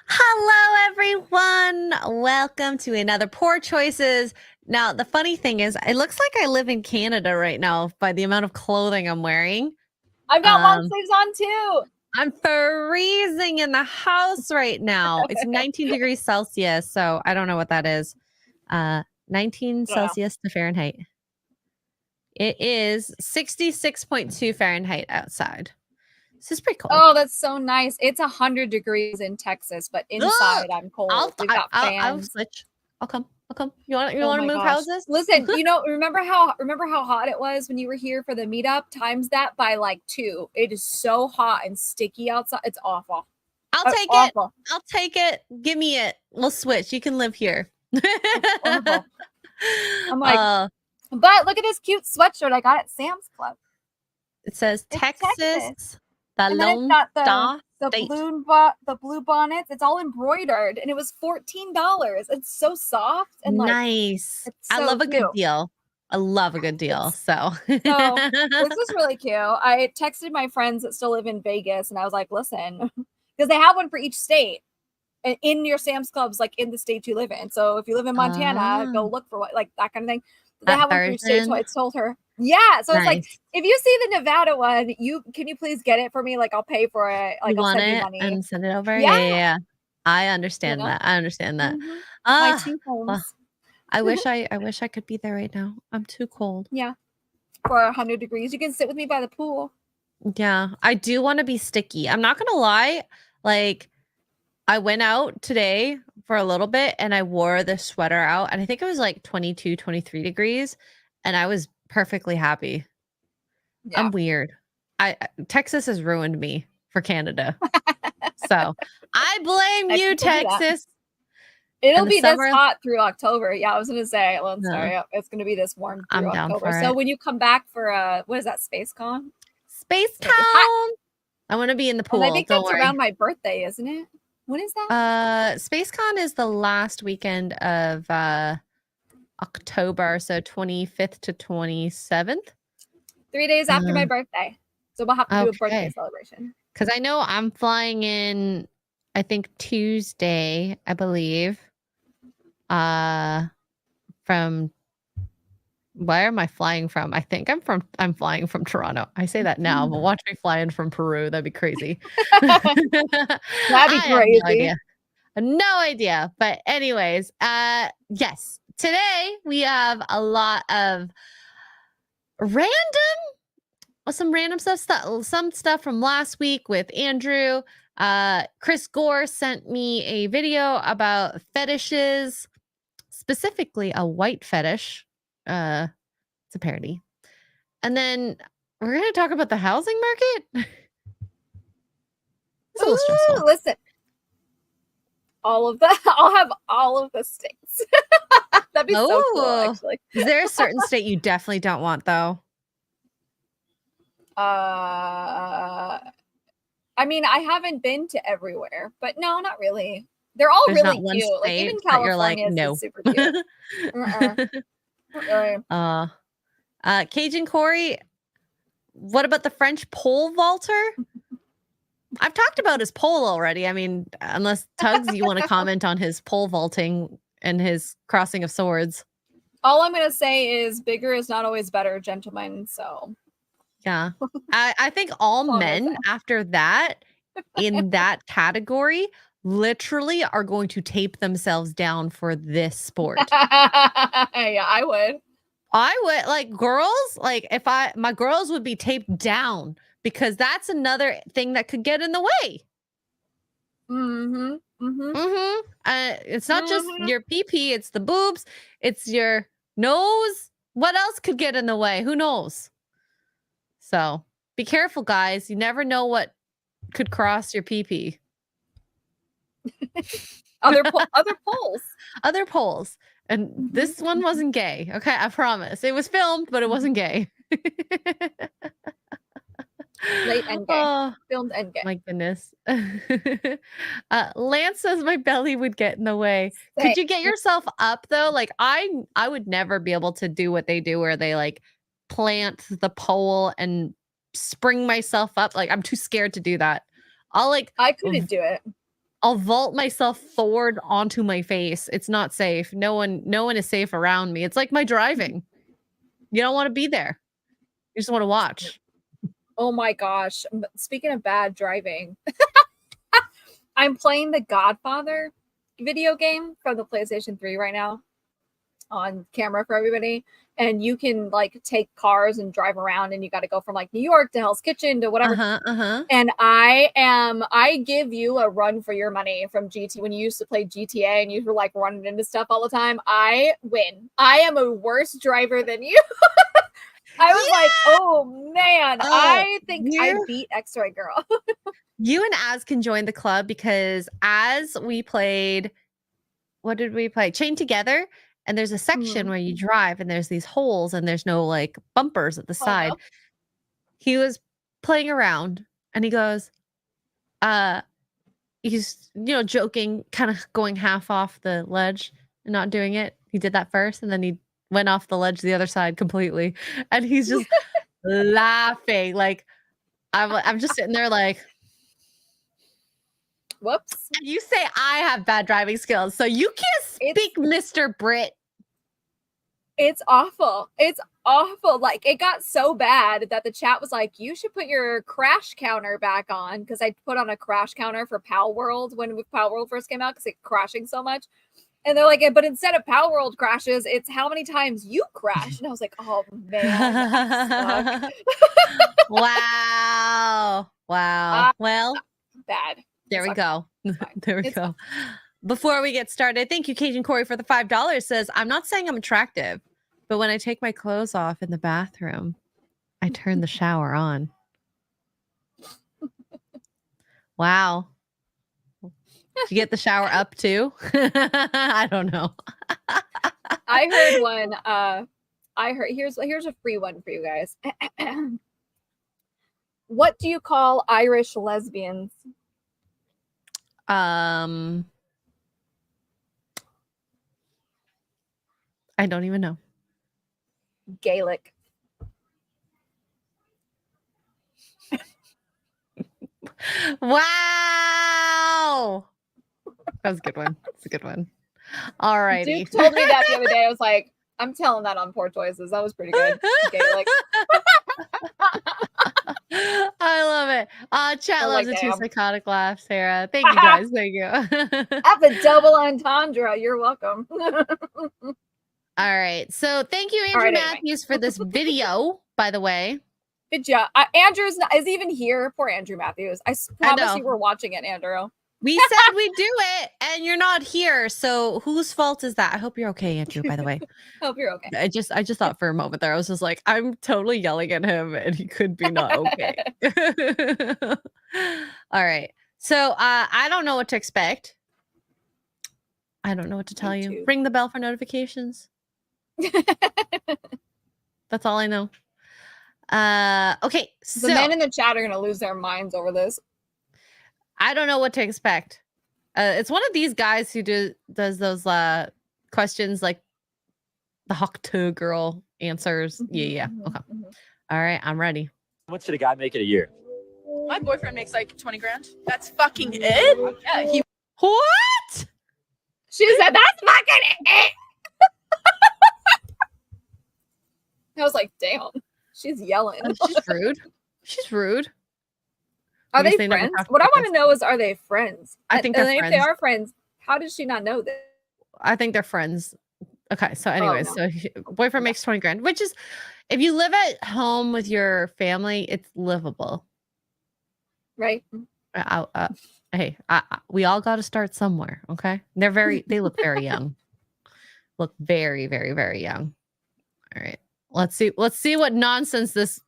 Hello, everyone. Welcome to another Poor Choices. Now, the funny thing is, it looks like I live in Canada right now by the amount of clothing I'm wearing. I've got long sleeves on too. I'm freezing in the house right now. It's 19 degrees Celsius, so I don't know what that is. 19 Celsius to Fahrenheit. It is 66.2 Fahrenheit outside. This is pretty cold. Oh, that's so nice. It's 100 degrees in Texas, but inside I'm cold. We've got fans. I'll switch. I'll come. You want to move houses? Listen, remember how hot it was when you were here for the meetup? Times that by like 2. It is so hot and sticky outside. It's awful. I'll take it. I'll take it. Give me it. We'll switch. You can live here. I'm like, but look at this cute sweatshirt I got at Sam's Club. It says Texas. The Lone Star State. The blue bonnets. It's all embroidered, and it was $14. It's so soft and nice. I love a good deal. I love a good deal. So this is really cute. I texted my friends that still live in Vegas, and I was like, "Listen," because they have one for each state, and in your Sam's Clubs, like in the state you live in. So if you live in Montana, go look for like that kind of thing. They have one for each state. So I told her. Yeah, so it's like, if you see the Nevada one, can you please get it for me? Like, I'll pay for it. Like, I'll send you money and send it over. Yeah. I understand that. My 2 homes. Well, I wish I could be there right now. I'm too cold. Yeah, for 100 degrees, you can sit with me by the pool. Yeah, I do want to be sticky. I'm not gonna lie. Like, I went out today for a little bit, and I wore this sweater out, and I think it was like 22, 23 degrees, and I was perfectly happy. Yeah. I'm weird. Texas has ruined me for Canada. So I blame you, Texas. It'll be this hot through October. Yeah, I was gonna say, well, sorry, it's gonna be this warm through October. So when you come back for what is that, SpaceCon? SpaceCon. I want to be in the pool. Well, I think that's around my birthday, isn't it? When is that? SpaceCon is the last weekend of October, so 25th to 27th. 3 days after my birthday. So we'll have to do a birthday celebration. Because I know I'm flying in, I think Tuesday, I believe. From where am I flying from? I think I'm flying from Toronto. I say that now, but watch me fly in from Peru. That'd be crazy. That'd be crazy. No idea. But anyways, yes. Today we have a lot of some random stuff, some stuff from last week with Andrew. Chris Gore sent me a video about fetishes, specifically a white fetish. It's a parody. And then we're going to talk about the housing market. It's a little stressful. Listen. I'll have all of the states. That'd be so cool, actually. Is there a certain state you definitely don't want, though? I mean, I haven't been to everywhere, but no, not really. They're all really cute. Like, even California is super cute. Cajun Corey, what about the French pole vaulter? I've talked about his pole already. I mean, unless Tugs, you want to comment on his pole vaulting and his crossing of swords. All I'm going to say is bigger is not always better, gentlemen. So, yeah, I think all men after that in that category literally are going to tape themselves down for this sport. Yeah, I would. Like girls, like my girls would be taped down because that's another thing that could get in the way. Mm-hmm. Mm-hmm. It's not just your pee-pee, it's the boobs, it's your nose. What else could get in the way? Who knows? So be careful, guys. You never know what could cross your pee-pee. Other polls. Other polls. And this one wasn't gay. Okay, I promise. It was filmed, but it wasn't gay. Late and gay. Oh, Filmed and gay. my goodness. Lance says my belly would get in the way. Same. Could you get yourself up though? Like I would never be able to do what they do where they like plant the pole and spring myself up. Like I'm too scared to do that. I couldn't do it. I'll vault myself forward onto my face. It's not safe. No one is safe around me. It's like my driving. You don't want to be there. You just want to watch. Oh my gosh. Speaking of bad driving, I'm playing the Godfather video game from the PlayStation 3 right now on camera for everybody. And you can like take cars and drive around, and you got to go from like New York to Hell's Kitchen to whatever. And I give you a run for your money from GT. When you used to play GTA and you were like running into stuff all the time, I win. I am a worse driver than you. I was like, oh man, I think I beat X-Ray Girl. You and Az can join the club because as we played, what did we play? Chained Together. And there's a section where you drive and there's these holes and there's no like bumpers at the side. No. He was playing around and he goes, he's, joking, kind of going half off the ledge and not doing it. He did that first and then he went off the ledge the other side completely. And he's just laughing. Like, I'm just sitting there like, whoops. And you say I have bad driving skills, so you can't speak, Mr. Brit. It's awful. It's awful. Like, it got so bad that the chat was like, you should put your crash counter back on, because I put on a crash counter for Pal World when Pal World first came out because it's crashing so much. And they're like, but instead of Pal World crashes, it's how many times you crash. And I was like, oh man. Wow. Well, bad. There we go. There we go. Before we get started, thank you, Cajun Corey, for the $5. Says, I'm not saying I'm attractive, but when I take my clothes off in the bathroom, I turn the shower on. Wow. Did you get the shower up too? I don't know. I heard one. Here's a free one for you guys. What do you call Irish lesbians? I don't even know. Gaelic. Wow. That was a good one. That's a good one. All righty. Duke told me that the other day. I was like, I'm telling that on Poor Choices. That was pretty good. Gaelic. I love it. Chat loves like, the 2 psychotic laughs, Sarah. Thank you guys. Thank you. That's a double entendre. You're welcome. All right. So thank you, Andrew Matthews, for this video, by the way. Good job. Andrew is even here. Poor Andrew Matthews. I promise you were watching it, Andrew. We said we'd do it, and you're not here. So whose fault is that? I hope you're okay, Andrew, by the way. Hope you're okay. I just thought for a moment there, I was just like, I'm totally yelling at him, and he could be not okay. All right. So I don't know what to expect. I don't know what to tell you. Ring the bell for notifications. That's all I know. Okay. So the men in the chat are gonna lose their minds over this. I don't know what to expect. It's one of these guys who does those questions like the Hawk 2 girl answers. Yeah. Okay. All right, I'm ready. How much should a guy make in a year? My boyfriend makes like 20 grand. That's fucking it? Yeah. What? She said, that's fucking it. I was like, damn. She's yelling. She's rude. She's rude. Are they friends? What I want to know is, are they friends? I think they're friends. If they are friends, how did she not know this? I think they're friends. Okay, so anyways, so boyfriend makes 20 grand, which is, if you live at home with your family, it's livable. Right. Hey, we all got to start somewhere, okay? They look very young. Look very, very, very young. All right. Let's see what nonsense this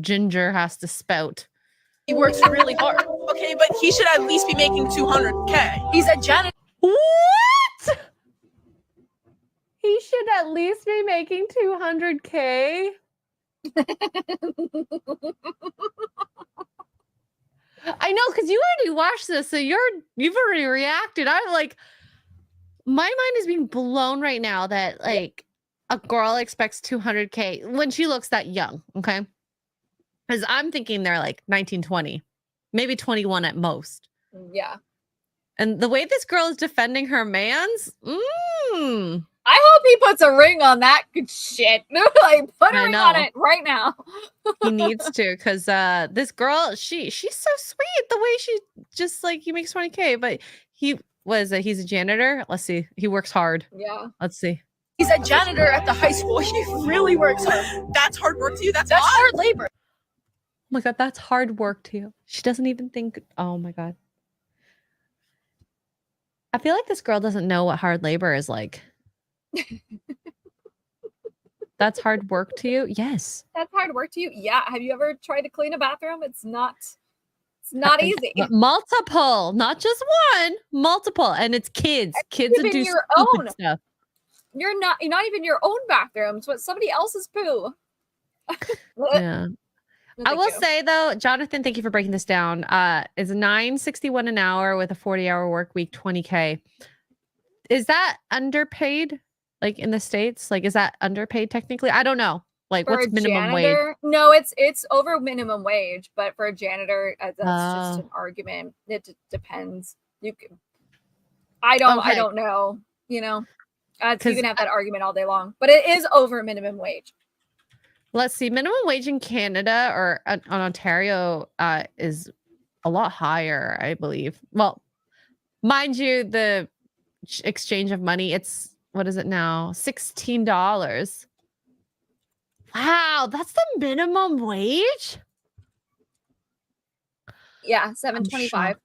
ginger has to spout. He works really hard. Okay, but he should at least be making 200K. He's a janitor. What? He should at least be making 200K. I know, because you already watched this, so you've already reacted. I'm like, my mind is being blown right now that like a girl expects 200K when she looks that young. Okay, because I'm thinking they're like 19, 20, maybe 21 at most. Yeah. And the way this girl is defending her man's, I hope he puts a ring on that good shit. Like, put a ring on it right now. He needs to, because this girl, she's so sweet. The way she just like, he makes 20K, but he's a janitor. Let's see. He works hard. Yeah. Let's see. He's a janitor at the high school. He really works hard. That's hard work to you. That's hard labor. Oh my God, that's hard work to you. She doesn't even think. Oh my God. I feel like this girl doesn't know what hard labor is like. That's hard work to you? Yes. That's hard work to you? Yeah. Have you ever tried to clean a bathroom? It's not easy. Multiple, not just one, multiple. And it's kids. Kids that do your stupid own stuff. You're not even your own bathroom. It's what somebody else's poo. Yeah. I will say though, Jonathan, thank you for breaking this down. Is $9.61 an hour with a 40-hour work week, 20K. Is that underpaid? Like in the States? Like, is that underpaid technically? I don't know. Like, what's minimum wage? No, it's over minimum wage, but for a janitor, that's just an argument. It depends. I don't know. You know, you can have that argument all day long, but it is over minimum wage. Let's see. Minimum wage in Canada or on Ontario is a lot higher, I believe. Well, mind you, the exchange of money, it's, what is it now? $16. Wow, that's the minimum wage? Yeah, $7.25.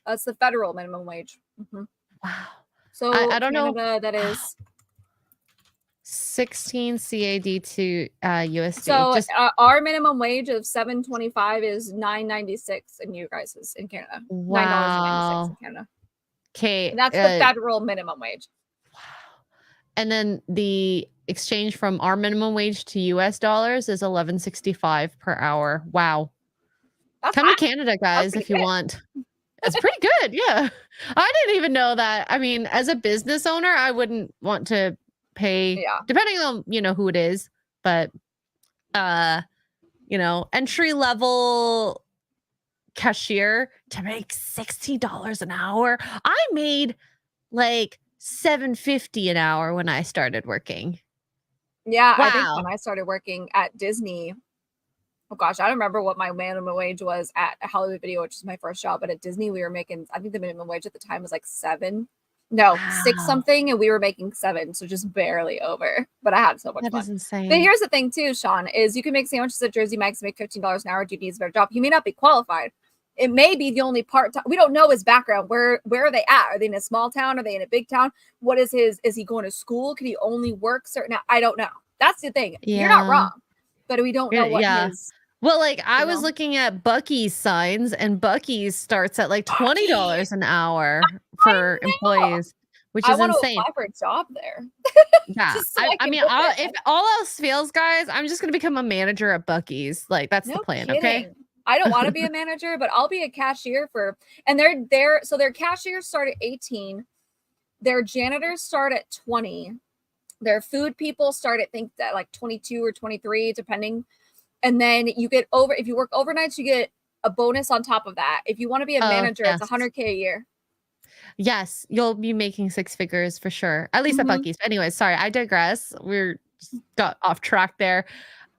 That's the federal minimum wage. Mm-hmm. Wow. So I don't know. That is 16 CAD to USD. So our minimum wage of $7.25 is $9.96 in you guys in Canada. Wow. $9.96 in Canada. Okay. And that's the federal minimum wage. Wow. And then the exchange from our minimum wage to US dollars is $11.65 per hour. Wow. Come to Canada, guys, if you want. It's pretty good. Yeah. I didn't even know that. I mean, as a business owner, I wouldn't want to pay, depending on, who it is, but, entry level cashier to make $60 an hour. I made like $7.50 an hour when I started working. Yeah. Wow. I think when I started working at Disney, oh gosh, I don't remember what my minimum wage was at Hollywood Video, which is my first job. But at Disney, we were making, I think the minimum wage at the time was like 6 something, and we were making 7, so just barely over. But I had so much fun. That is insane. But here's the thing too, Sean, is you can make sandwiches at Jersey Mike's and make $15 an hour. Do you need a better job? He may not be qualified. It may be the only part-time. We don't know his background. Where are they at? Are they in a small town? Are they in a big town? What is is he going to school? Can he only work certain? I don't know. That's the thing. Yeah. You're not wrong, but we don't know what his. Well, like I was looking at Buc-ee's signs, and Buc-ee's starts at like $20 an hour for employees, which is insane. I want to apply for a job there. Yeah, I mean, if all else fails, guys, I'm just gonna become a manager at Buc-ee's. Like that's the plan. Kidding. Okay. I don't want to be a manager, but I'll be a cashier and so their cashiers start at 18, their janitors start at 20, their food people start at like 22 or 23, depending. And then you get if you work overnights, you get a bonus on top of that. If you want to be a manager, it's $100K a year. Yes, you'll be making 6 figures for sure. At least at Buc-ee's. But anyways, sorry, I digress. We're just got off track there.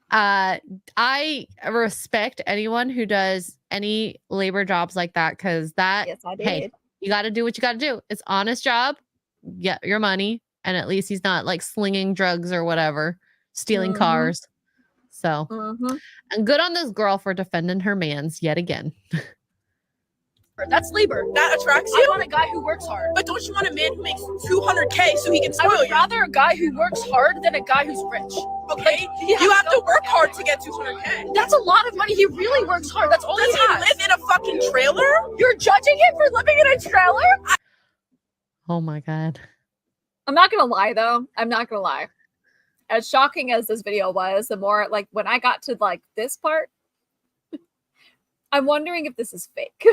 I respect anyone who does any labor jobs like that, because yes, I did. Hey, you got to do what you got to do. It's honest job. Get your money, and at least he's not like slinging drugs or whatever, stealing cars. So, and good on this girl for defending her mans yet again. That's labor. That attracts you? I want a guy who works hard. But don't you want a man who makes $200K so he can spoil you? I would rather a guy who works hard than a guy who's rich. Okay, like, you have to work hard to get $200K. That's a lot of money. He really works hard. That's all he has. Does he live in a fucking trailer? You're judging him for living in a trailer? Oh my God. I'm not gonna lie though. I'm not gonna lie. As shocking as this video was, the more like when I got to like this part, I'm wondering if this is fake.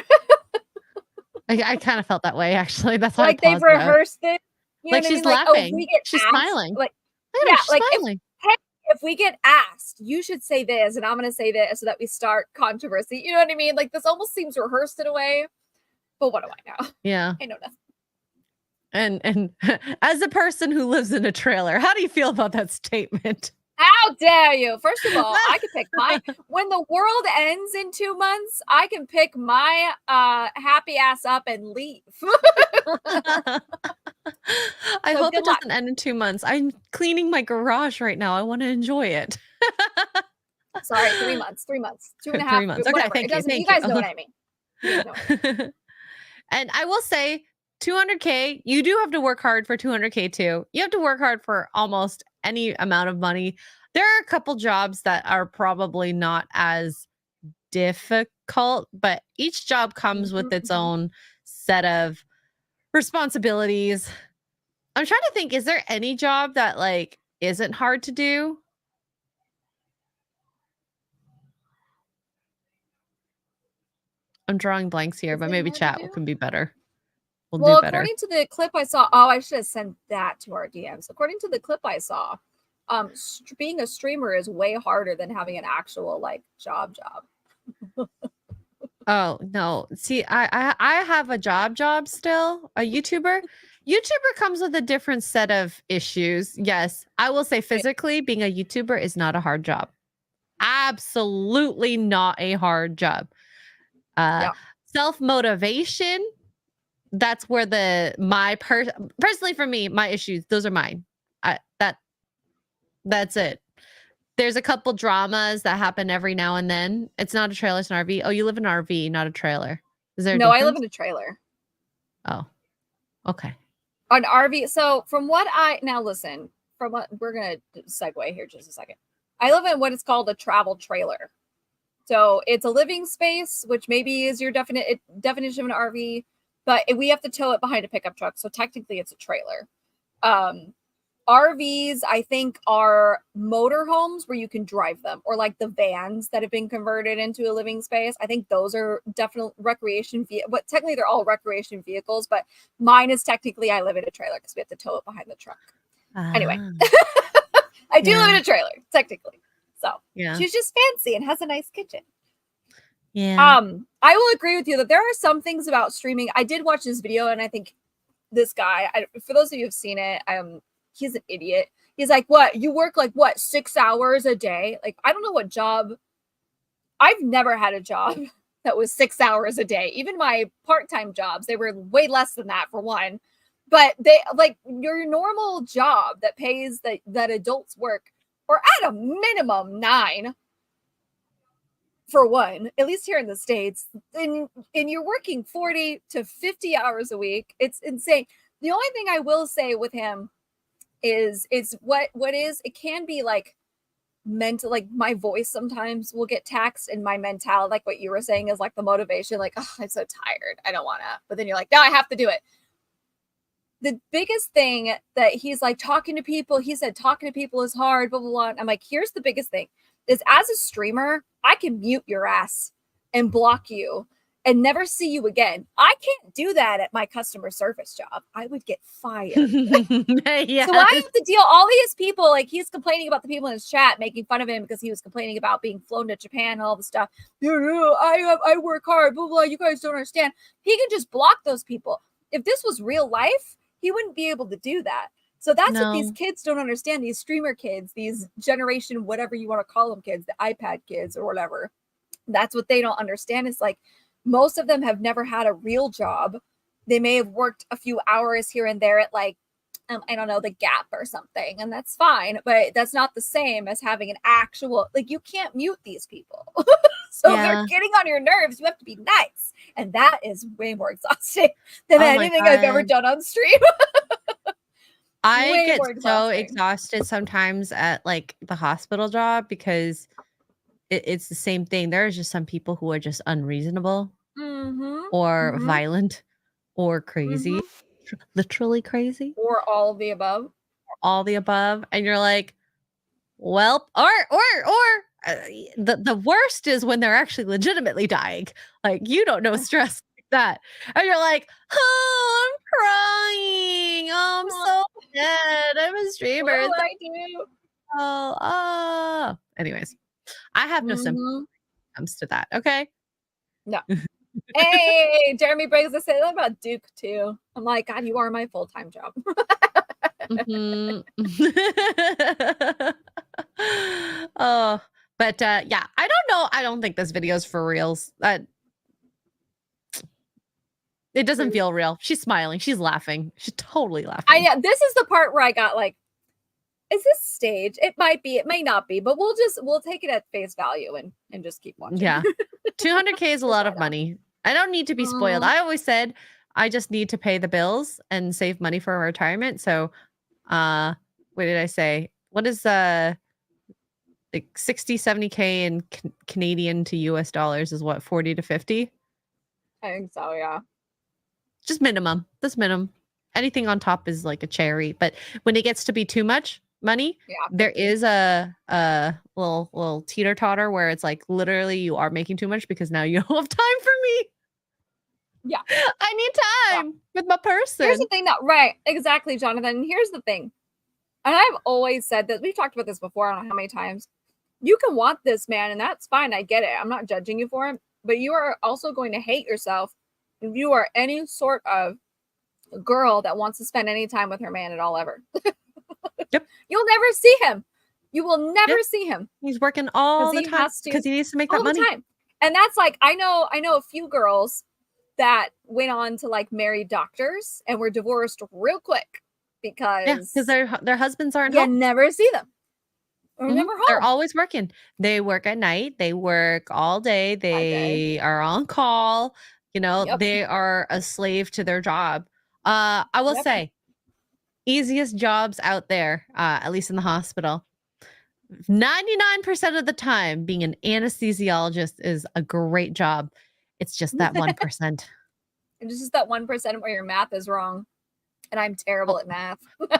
I kind of felt that way actually. That's like they've rehearsed it. Like she's laughing. Like, she's asked, smiling. Like yeah, she's smiling. If we get asked, you should say this, and I'm gonna say this, so that we start controversy. You know what I mean? Like this almost seems rehearsed in a way. But what do I know? Yeah, I know nothing. And as a person who lives in a trailer, how do you feel about that statement? How dare you? First of all, I can pick my when the world ends in 2 months, I can pick my happy ass up and leave. I hope it doesn't end in 2 months. I'm cleaning my garage right now. I want to enjoy it. Sorry, 3 months, 3 months, 2.5 3 months. Okay, thank you. You guys know what I mean. You know what I mean. And I will say 200K, you do have to work hard for 200K too. You have to work hard for almost any amount of money. There are a couple jobs that are probably not as difficult, but each job comes with its own set of responsibilities. I'm trying to think, is there any job that like isn't hard to do? I'm drawing blanks here, but maybe chat can be better. Well, according to the clip I saw, I should have sent that to our DMs. According to the clip I saw, being a streamer is way harder than having an actual like job. Oh no! See, I have a job still. A YouTuber comes with a different set of issues. Yes, I will say physically being a YouTuber is not a hard job. Absolutely not a hard job. Self-motivation. That's where personally for me, my issues, those are mine. That's it. There's a couple dramas that happen every now and then. It's not a trailer, it's an RV. Oh, you live in an RV, not a trailer. Is there a difference? I live in a trailer. Oh, okay. An RV. So from what listen, from what we're going to segue here just a second. I live in what is called a travel trailer. So it's a living space, which maybe is your definition of an RV, but we have to tow it behind a pickup truck. So technically it's a trailer. RVs, I think, are motorhomes where you can drive them, or like the vans that have been converted into a living space. I think those are definitely recreation but technically they're all recreation vehicles, but mine is technically I live in a trailer because we have to tow it behind the truck. Anyway, I do live in a trailer, technically. So she's just fancy and has a nice kitchen. Yeah. I will agree with you that there are some things about streaming. I did watch this video, and I think this guy, for those of you who've seen it, he's an idiot. He's like, what? You work like what? 6 hours a day? Like, I don't know what job. I've never had a job that was 6 hours a day. Even my part-time jobs, they were way less than that for one. But they like your normal job that pays that adults work, or at a minimum 9 for one, at least here in the States, and you're working 40 to 50 hours a week. It's insane. The only thing I will say with him is it can be like mental, like my voice sometimes will get taxed, and my mentality, like what you were saying, is like the motivation, like, oh, I'm so tired, I don't want to, but then you're like, no, I have to do it. The biggest thing that he's like talking to people, he said talking to people is hard, blah, blah, blah. I'm like, here's the biggest thing is, as a streamer, I can mute your ass and block you and never see you again. I can't do that at my customer service job. I would get fired. Yes. So I have to deal all these people, like he's complaining about the people in his chat making fun of him because he was complaining about being flown to Japan and all the stuff. I work hard, blah, blah, you guys don't understand. He can just block those people. If this was real life, he wouldn't be able to do that. So that's what these kids don't understand. These streamer kids, these generation, whatever you want to call them kids, the iPad kids or whatever. That's what they don't understand. It's like most of them have never had a real job. They may have worked a few hours here and there at like, I don't know, the Gap or something. And that's fine. But that's not the same as having an actual, like you can't mute these people. So if Yeah. they're getting on your nerves, you have to be nice. And that is way more exhausting than Oh my anything I've ever God. done on stream. I Way get more so exhausting. exhausted sometimes at like the hospital job because it's the same thing. There's just some people who are just unreasonable or violent or crazy, literally crazy, Or all of the above. all the above. And you're like, well, or the worst is when they're actually legitimately dying. Like you don't know stress like that, and you're like, oh, I'm crying. Oh, I'm so sad. I'm a streamer. What do It's I do? Anyways, I have no sympathy when it comes to that. Okay. No. Hey, Jeremy Briggs, I said that about Duke too. I'm like, God, you are my full-time job. Oh, but yeah, I don't know. I don't think this video is for reals. It doesn't feel real. She's smiling. She's laughing. She's totally laughing. Yeah, this is the part where I got like, is this staged? It might be, it may not be, but we'll take it at face value and just keep watching. Yeah. 200K is a lot of money. I don't need to be spoiled. I always said I just need to pay the bills and save money for retirement. So what did I say? What is like 60, 70K in Canadian to US dollars is what, 40 to 50? I think so, yeah. Just minimum. That's minimum. Anything on top is like a cherry. But when it gets to be too much money, there is a little teeter-totter where it's like literally you are making too much because now you don't have time for me. Yeah. I need time with my person. Here's the thing that, right, exactly, Jonathan. Here's the thing. And I've always said that, we've talked about this before, I don't know how many times. You can want this man, and that's fine. I get it. I'm not judging you for it. But you are also going to hate yourself if you are any sort of girl that wants to spend any time with her man at all ever. Yep. You'll never see him. You will never see him. He's working all the time because he needs to make that money. Time. And that's like, I know a few girls that went on to like marry doctors and were divorced real quick because their husbands aren't home. You never see them. Or never home. They're always working. They work at night. They work all day. They are on call. You know, they are a slave to their job. I will say, easiest jobs out there, at least in the hospital. 99% of the time, being an anesthesiologist is a great job. It's just that 1%. It's just that 1% where your math is wrong. And I'm terrible at math.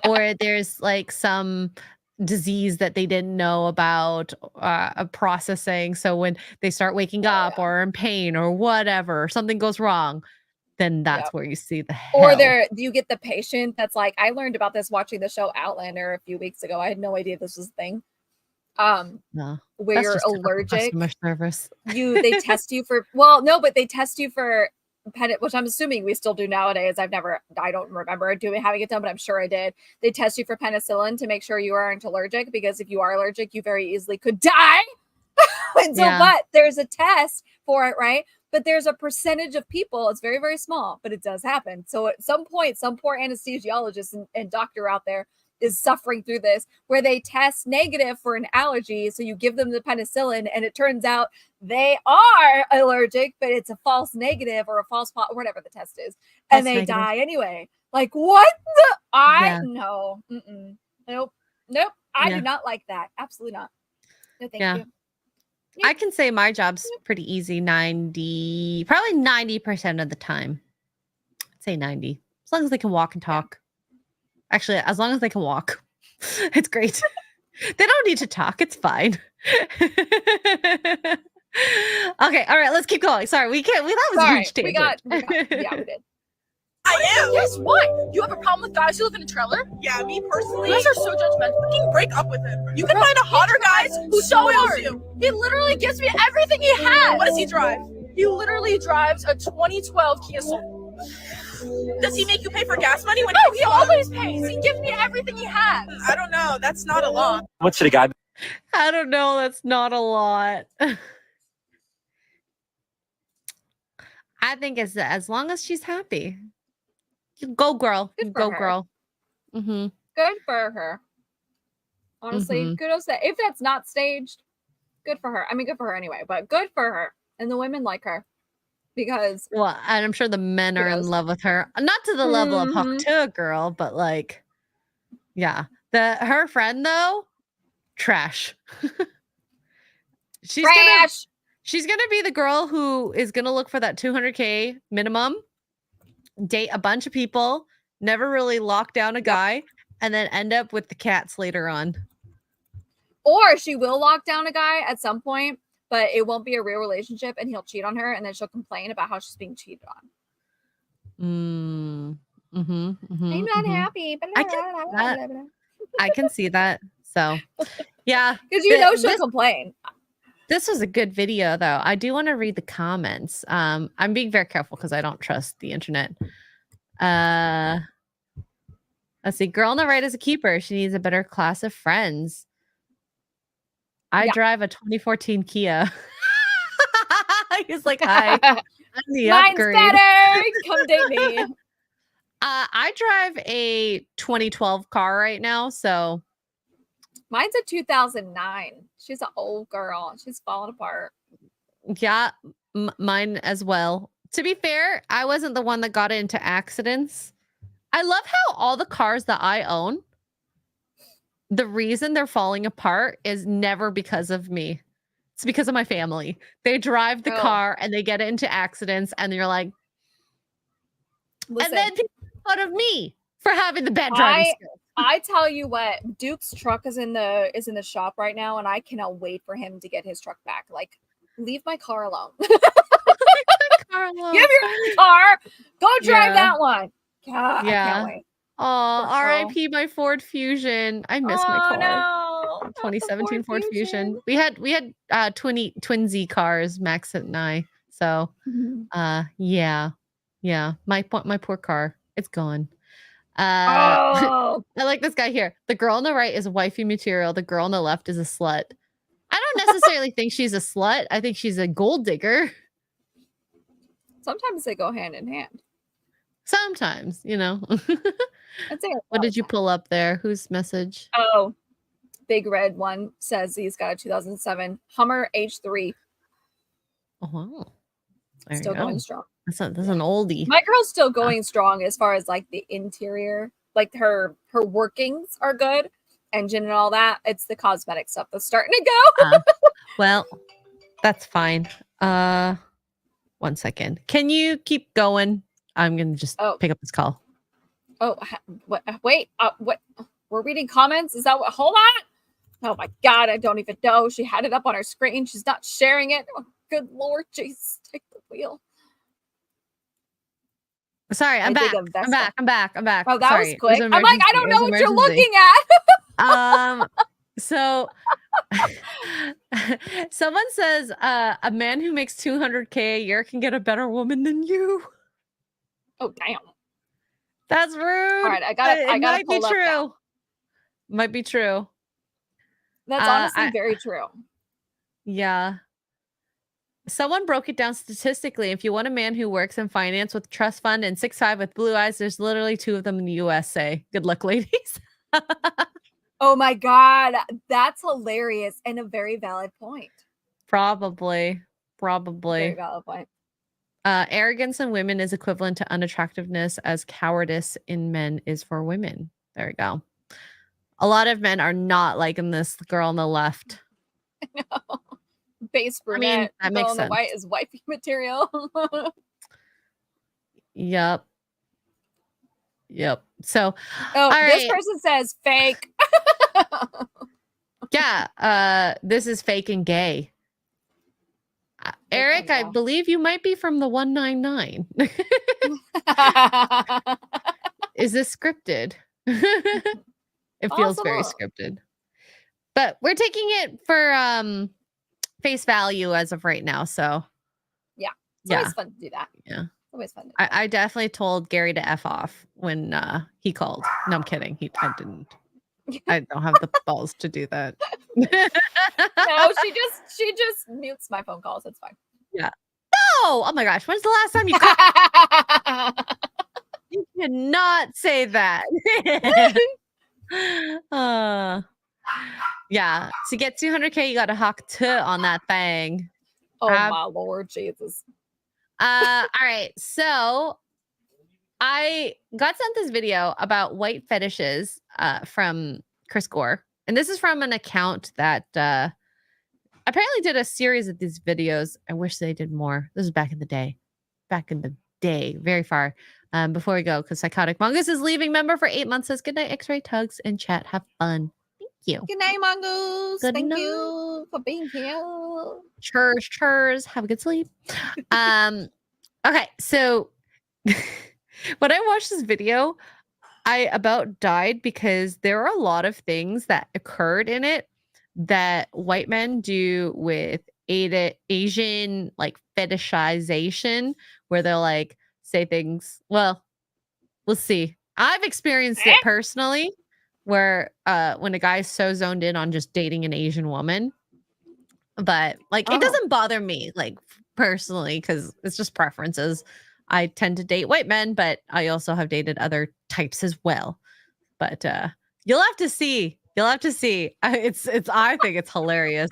Or there's like some disease that they didn't know about processing. So when they start waking up or in pain or whatever, something goes wrong, then that's where you see the hell. Or you get the patient that's like, I learned about this watching the show Outlander a few weeks ago. I had no idea this was a thing. No, where you're allergic. Customer service. They test you for but they test you for which I'm assuming we still do nowadays. I don't remember having it done, but I'm sure I did. They test you for penicillin to make sure you aren't allergic, because if you are allergic, you very easily could die. But there's a test for it, right? But there's a percentage of people, it's very, very small, but it does happen. So at some point, some poor anesthesiologist and doctor out there is suffering through this, where they test negative for an allergy. So you give them the penicillin and it turns out they are allergic, but it's a false negative or a false whatever the test is. And they die anyway. Like, what the? No. Nope. I do not like that. Absolutely not. No, thank you. I can say my job's pretty easy. Probably 90% of the time. I'd say 90. As long as they can walk and talk. Actually, as long as they can walk, it's great. They don't need to talk. It's fine. Okay. All right. Let's keep going. Sorry. We can't. That was a huge tangent. We did. I am. Yes, why? You have a problem with guys who live in a trailer? Yeah, me personally. You guys are so judgmental. Fucking break up with him. You can find a hotter guy who spoils you. He literally gives me everything he has. What does he drive? He literally drives a 2012 Kia Soul. Does he make you pay for gas money? No, he always pays. He gives me everything he has. I don't know. That's not a lot. What's the guy? I don't know. That's not a lot. I think as long as she's happy. Go girl. Go girl. Good for her. Honestly, kudos to if that's not staged. good for her. I mean, good for her anyway, but good for her. And the women like her because Well, and I'm sure the men are in Yes. love with her. Not to the level of Hawk Mhm. to a girl, but like, yeah. Her friend though, trash. She's trash. gonna be the girl who is gonna look for that 200K minimum, date a bunch of people, never really lock down a guy, and then end up with the cats later on. Or she will lock down a guy at some point, but it won't be a real relationship and he'll cheat on her and then she'll complain about how she's being cheated on. I'm not happy. I can see that. So, yeah. Because you know she'll complain. This was a good video, though. I do want to read the comments. I'm being very careful because I don't trust the internet. Let's see. Girl on the right is a keeper. She needs a better class of friends. I drive a 2014 Kia. He's like, hi. I'm the Mine's upgrade. better. Come date me. I drive a 2012 car right now, so. Mine's a 2009. She's an old girl. She's falling apart. Yeah, mine as well. To be fair, I wasn't the one that got into accidents. I love how all the cars that I own, the reason they're falling apart is never because of me. It's because of my family. They drive the car and they get into accidents and you're like, Listen, and then people make fun of me for having the bad driving skills. I tell you what, Duke's truck is in the shop right now, and I cannot wait for him to get his truck back. Like, leave my car alone. Car alone. You have your own car. Go drive that one. God, yeah. I can't wait. Oh, R.I.P. my Ford Fusion. I miss my car. No, 2017 Ford Fusion. We had twinsy cars, Max and I. So, yeah. My poor car. It's gone. I like this guy here. The girl on the right is wifey material. The girl on the left is a slut. I don't necessarily think she's a slut. I think she's a gold digger. Sometimes they go hand in hand. Sometimes, you know. What did you pull up there? Whose message? Oh, Big Red One says he's got a 2007 Hummer H3. Oh, wow. There Still going strong. That's an oldie. My girl's still going strong as far as like the interior, like her workings are good, engine and all that. It's the cosmetic stuff that's starting to go. Well, that's fine. 1 second. Can you keep going? I'm gonna just pick up this call. Oh, what? Wait, what? We're reading comments. Is that what? Hold on. Oh my God, I don't even know. She had it up on her screen. She's not sharing it. Oh, good Lord, Jesus, take the wheel. Sorry, I'm back. I'm back. Oh, that was quick. I'm like, I don't know what emergency. you're looking at. So someone says a man who makes 200K a year can get a better woman than you. Oh, damn. That's rude. All right, I gotta pull up now. Might be true. That's honestly very true. Yeah. Someone broke it down statistically. If you want a man who works in finance with trust fund and 6'5" with blue eyes, there's literally 2 of them in the USA. Good luck, ladies. Oh my God. That's hilarious and a very valid point. Probably. Very valid point. Arrogance in women is equivalent to unattractiveness as cowardice in men is for women. There we go. A lot of men are not liking this girl on the left. I know. Base brunette. That makes sense. The white is wifey material. Yep. So, this person says fake. Yeah. This is fake and gay. Eric, I believe you might be from the 199. Is this scripted? It feels very scripted. But we're taking it for face value as of right now. So it's always fun to do that. Yeah. Always fun. I definitely told Gary to F off when he called. No, I'm kidding. I didn't. I don't have the balls to do that. No, she just mutes my phone calls. It's fine. Yeah. No! Oh my gosh. When's the last time you called? You cannot say that. Yeah. To get 200K, you got to hawk two on that thing. Oh my Lord Jesus. All right. So I got sent this video about white fetishes from Chris Gore. And this is from an account that apparently did a series of these videos. I wish they did more. This is back in the day. Back in the day. Very far. Before we go, because Psychotic Mongoose is leaving. Member for 8 months. Says good night, X-Ray Tugs in chat. Have fun. Thank you. Good night, Mongoose. Good Thank night. you for being here. Churs. Have a good sleep. Okay, so when I watched this video, I about died because there are a lot of things that occurred in it that white men do with Asian like fetishization, where they'll like say things. Well, we'll see. I've experienced it personally, where when a guy's so zoned in on just dating an Asian woman, but like it doesn't bother me like personally because it's just preferences. I tend to date white men, but I also have dated other types as well. But you'll have to see. You'll have to see. It's. I think it's hilarious.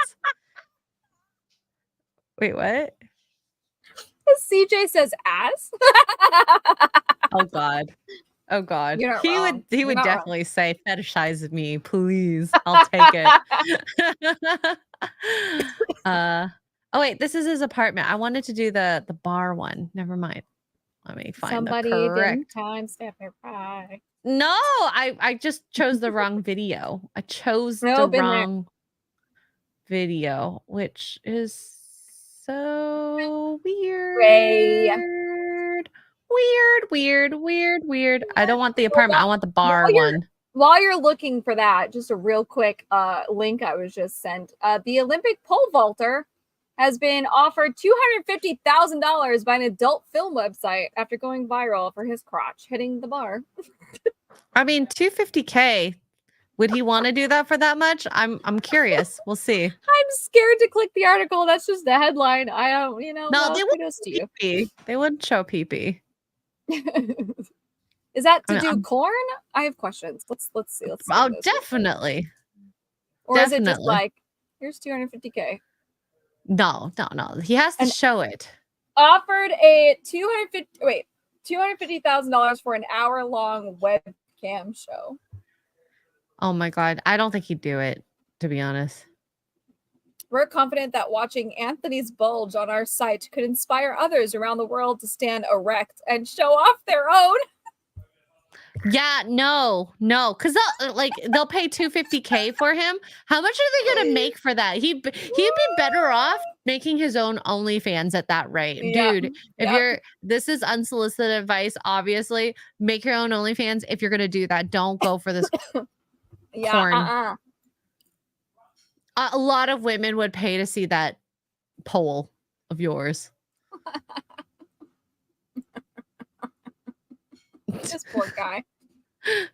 Wait, what? CJ says ass. Oh God. Oh God. You're not He wrong. would. He You're would not wrong. definitely say, "Fetishize me, please. I'll take it." Oh wait, this is his apartment. I wanted to do the bar one. Never mind. Let me find Somebody the correct. didn't time step it right. No, I just chose the wrong video. I chose No, the been there. wrong video, which is so Ray. weird. I don't want the apartment. I want the bar one. While you're looking for that, just a real quick link I was just sent. The Olympic pole vaulter has been offered $250,000 by an adult film website after going viral for his crotch hitting the bar. I mean, $250K. Would he want to do that for that much? I'm curious. We'll see. I'm scared to click the article. That's just the headline. I don't, No, well, they kudos to you. pee-pee. They wouldn't show pee-pee. Is that to I mean, do corn? I have questions. Let's see. Let's see Oh, this. definitely. Or is it just definitely. like, here's $250K? No. He has to show it. Offered a $250,000 for an hour-long webcam show. Oh my God. I don't think he'd do it, to be honest. We're confident that watching Anthony's bulge on our site could inspire others around the world to stand erect and show off their own. Yeah, no, because they'll pay $250K for him. How much are they gonna make for that? He'd be better off making his own OnlyFans at that rate, dude. If this is unsolicited advice, obviously, make your own OnlyFans. If you're gonna do that, don't go for this porn. A lot of women would pay to see that pole of yours. This poor guy. I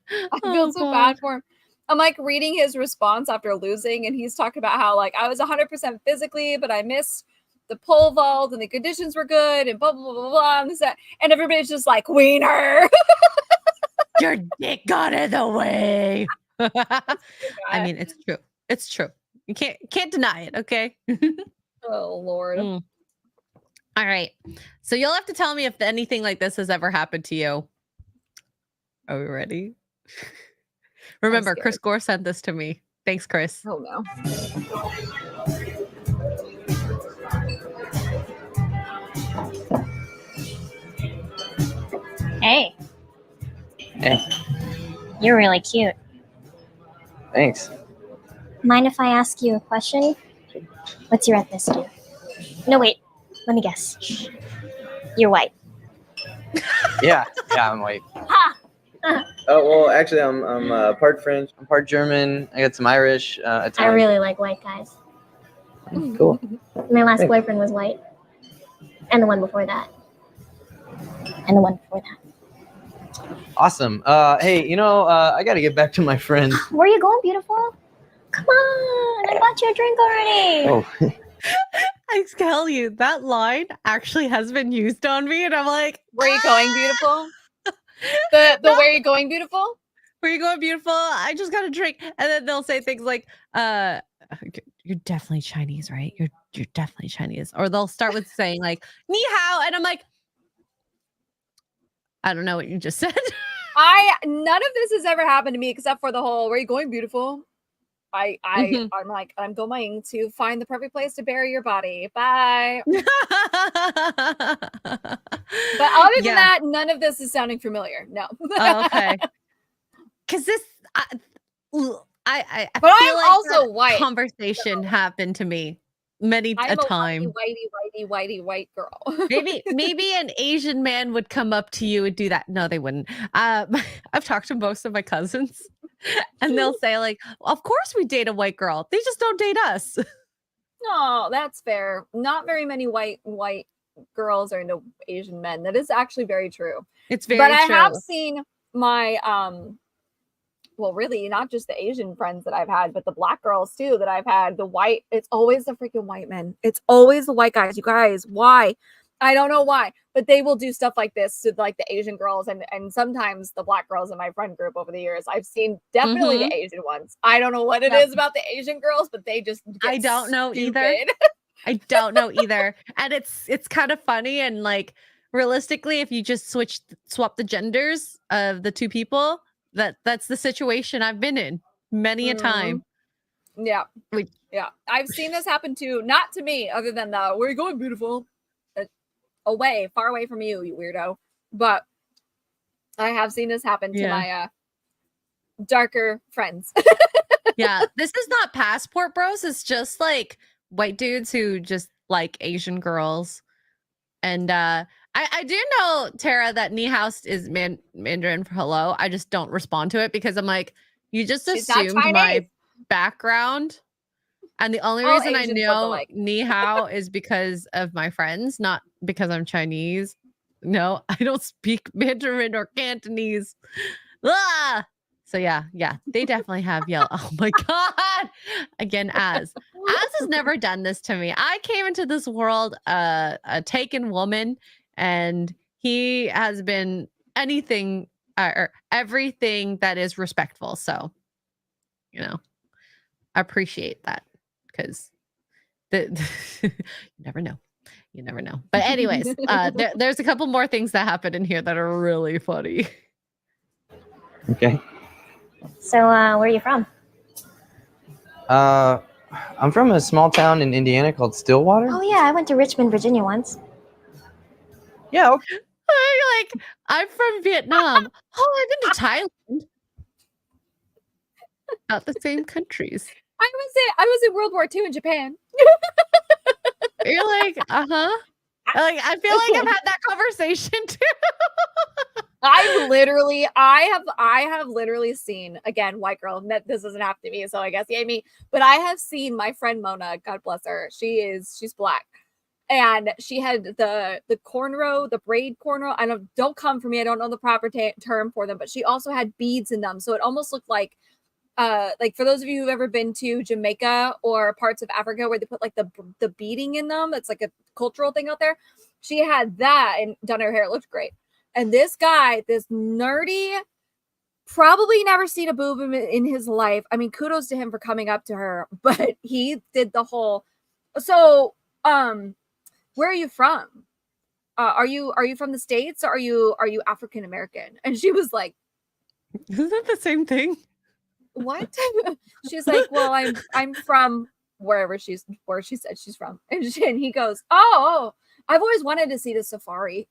feel so bad for him. I'm like reading his response after losing, and he's talking about how like I was 100% physically, but I missed the pole vault and the conditions were good and blah blah blah blah and this, that. And everybody's just like wiener. Your dick got in the way. I mean, it's true. It's true. You can't deny it, okay? Oh Lord. All right. So you'll have to tell me if anything like this has ever happened to you. Are we ready? Remember, Chris Gore sent this to me. Thanks, Chris. Oh no. Hey. Hey. You're really cute. Thanks. Mind if I ask you a question? What's your ethnicity? No, wait. Let me guess. You're white. Yeah, I'm white. Ha! Oh well, actually, I'm part French. I'm part German. I got some Irish. I Italian. really like white guys. Cool. My last boyfriend was white. And the one before that. And the one before that. Awesome. Hey, I got to get back to my friends. Where are you going, beautiful? Come on, I bought you a drink already. Oh. I tell you, that line actually has been used on me, and I'm like, where are you going, beautiful? The where are you going, beautiful? Where you going, beautiful? I just got a drink. And then they'll say things like, you're definitely Chinese, right? You're definitely Chinese. Or they'll start with saying like, ni hao. And I'm like, I don't know what you just said. None of this has ever happened to me except for the whole, where are you going, beautiful? I'm like, I'm going to find the perfect place to bury your body. Bye. But other than that, none of this is sounding familiar. No. Okay. Because this, I but feel I'm like also that white. conversation happened to me many a time. Whitey girl. maybe an Asian man would come up to you and do that. No, they wouldn't. I've talked to most of my cousins, and they'll say like, "Of course we date a white girl. They just don't date us." No, that's fair. Not very many white girls are into Asian men. That is actually very true. It's very true. But I have seen my well, really not just the Asian friends that I've had, but the black girls too that I've had. The white, it's always the freaking white men. It's always the white guys. You guys, why? I don't know why, but they will do stuff like this to like the Asian girls and sometimes the black girls in my friend group over the years. I've seen definitely the Asian ones. I don't know what it is about the Asian girls, but they just I don't know stupid. either. I don't know either. And it's kind of funny, and like realistically, if you just swap the genders of the two people, that's the situation I've been in many a time. Yeah. Yeah. I've seen this happen too, not to me, other than the where are you going, beautiful? Away, far away from you, you weirdo. But I have seen this happen to my darker friends. Yeah, this is not passport bros. It's just like white dudes who just like Asian girls. And I do know, Tara, that ni hao is Mandarin for hello. I just don't respond to it because I'm like, you just assumed my background. And the only reason I know ni hao is because of my friends, not because I'm Chinese. No, I don't speak Mandarin or Cantonese. Ah! So yeah, they definitely have yellow. Oh my God. Again, Az has never done this to me. I came into this world a taken woman, and he has been anything or everything that is respectful. So, you know, I appreciate that because you never know. You never know. But anyways, there's a couple more things that happen in here that are really funny. Okay. So, where are you from? I'm from a small town in Indiana called Stillwater. Oh yeah, I went to Richmond, Virginia once. Yeah. Okay. I'm from Vietnam. Oh, I've been to Thailand. Not the same countries. I was in World War II in Japan. You're like, uh-huh. Like, I feel like I've had that conversation too. I have literally seen, again, white girl, this doesn't happen to me, so I guess yay me, but I have seen my friend Mona, God bless her, she's black, and she had the cornrow, the braid cornrow. I don't come for me, I don't know the proper term for them, but she also had beads in them, so it almost looked like for those of you who've ever been to Jamaica or parts of Africa where they put like the beading in them, it's like a cultural thing out there. She had that and done her hair. It looked great. And this guy, this nerdy, probably never seen a boob in his life. I mean, kudos to him for coming up to her, but he did the whole. So, where are you from? Are you from the States, or are you African American? And she was like, "Isn't that the same thing?" What? She's like, well, I'm from where she said she's from, and he goes, oh, I've always wanted to see the safari.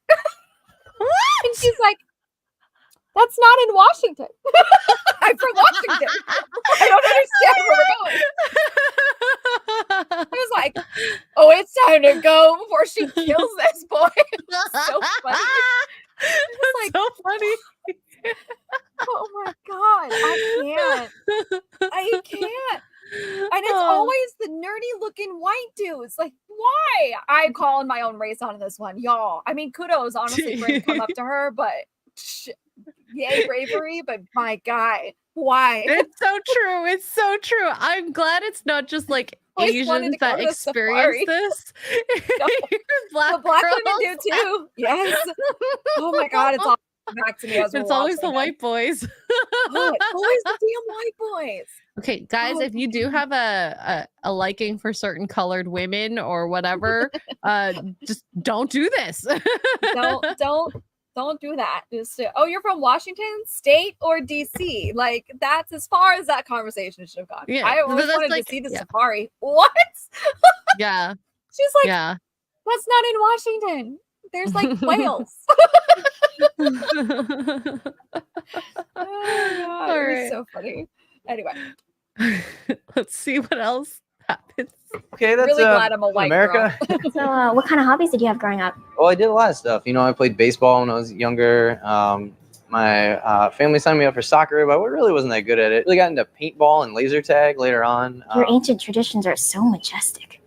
What? And she's like, that's not in Washington. I'm from Washington. I don't understand where we're going. I was like, oh, it's time to go before she kills this boy. So funny. It's like, so funny. Oh my God, I can't. And it's always the nerdy looking white dudes. Like, why? I'm calling my own race on this one, y'all. I mean, kudos, honestly, for him to come up to her, but yay, bravery. But my God, why? It's so true. It's so true. I'm glad it's not just like Asians that experience this. No. The black women do too. Yes. Oh my God, it's awesome. back to me as we're It's always the watching white boys. Oh, it's always the damn white boys. Okay, guys, Oh, if you do have a liking for certain colored women or whatever, just don't do this. don't do that. Just oh, you're from Washington State or DC? Like that's as far as that conversation should have gone. Yeah, I but always that's wanted like- to see the yeah. safari. What? Yeah, She's like, yeah. that's not in Washington. There's like whales. Oh, God, All it was right. so funny. Anyway, Let's see what else happens. Okay, that's really glad I'm a white America. So, what kind of hobbies did you have growing up? Well, I did a lot of stuff. You know, I played baseball when I was younger. My family signed me up for soccer, but I really wasn't that good at it. Really got into paintball and laser tag later on. Your ancient traditions are so majestic.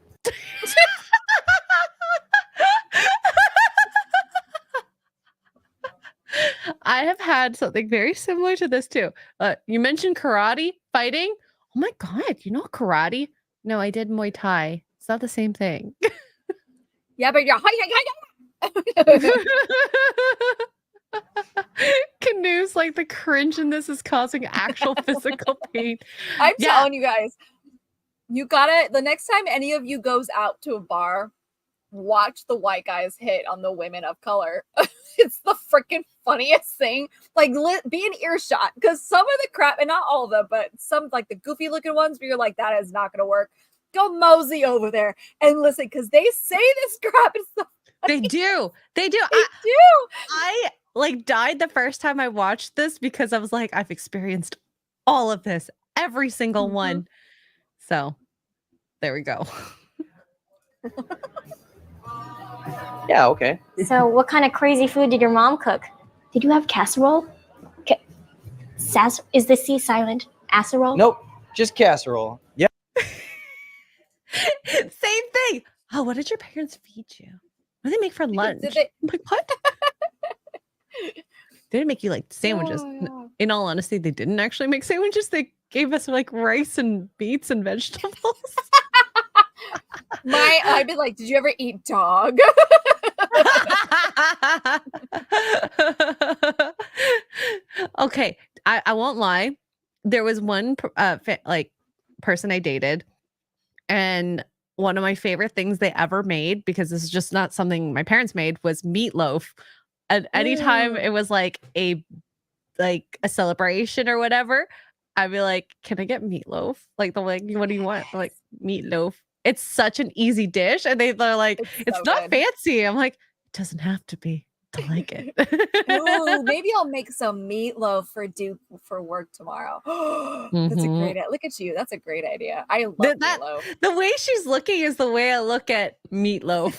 I have had something very similar to this too. You mentioned karate, fighting. Oh my god, you know karate? No, I did Muay Thai. It's not the same thing. Yeah, but you're Canoes, like the cringe in this is causing actual physical pain. I'm Yeah. telling you guys, you gotta the next time any of you goes out to a bar, watch the white guys hit on the women of color. It's the freaking funniest thing. Like be an earshot because some of the crap, and not all of them, but some like the goofy looking ones where you're like, that is not gonna work. Go mosey over there and listen because they say this crap. It's so They do. They do. they do. I like died the first time I watched this because I was like, I've experienced all of this, every single Mhm. one. So there we go. Yeah, okay. So, what kind of crazy food did your mom cook? Did you have casserole? Is the C silent? Casserole? Nope, just casserole. Yeah. Same thing. Oh, what did your parents feed you? What did they make for lunch? Did they- I'm like, what? They didn't make you like sandwiches. Oh, yeah. In all honesty, they didn't actually make sandwiches. They gave us like rice and beets and vegetables. I'd be like, did you ever eat dog? Okay, I won't lie. There was one person I dated, and one of my favorite things they ever made, because this is just not something my parents made, was meatloaf. And anytime it was like a celebration or whatever, I'd be like, "Can I get meatloaf?" Like what do you want? Like meatloaf. It's such an easy dish, and they're like, "It's so not good. fancy." I'm like, "It doesn't have to be to like it." Ooh, maybe I'll make some meatloaf for Duke for work tomorrow. That's a great idea. Look at you. That's a great idea. I love meatloaf. The way she's looking is the way I look at meatloaf.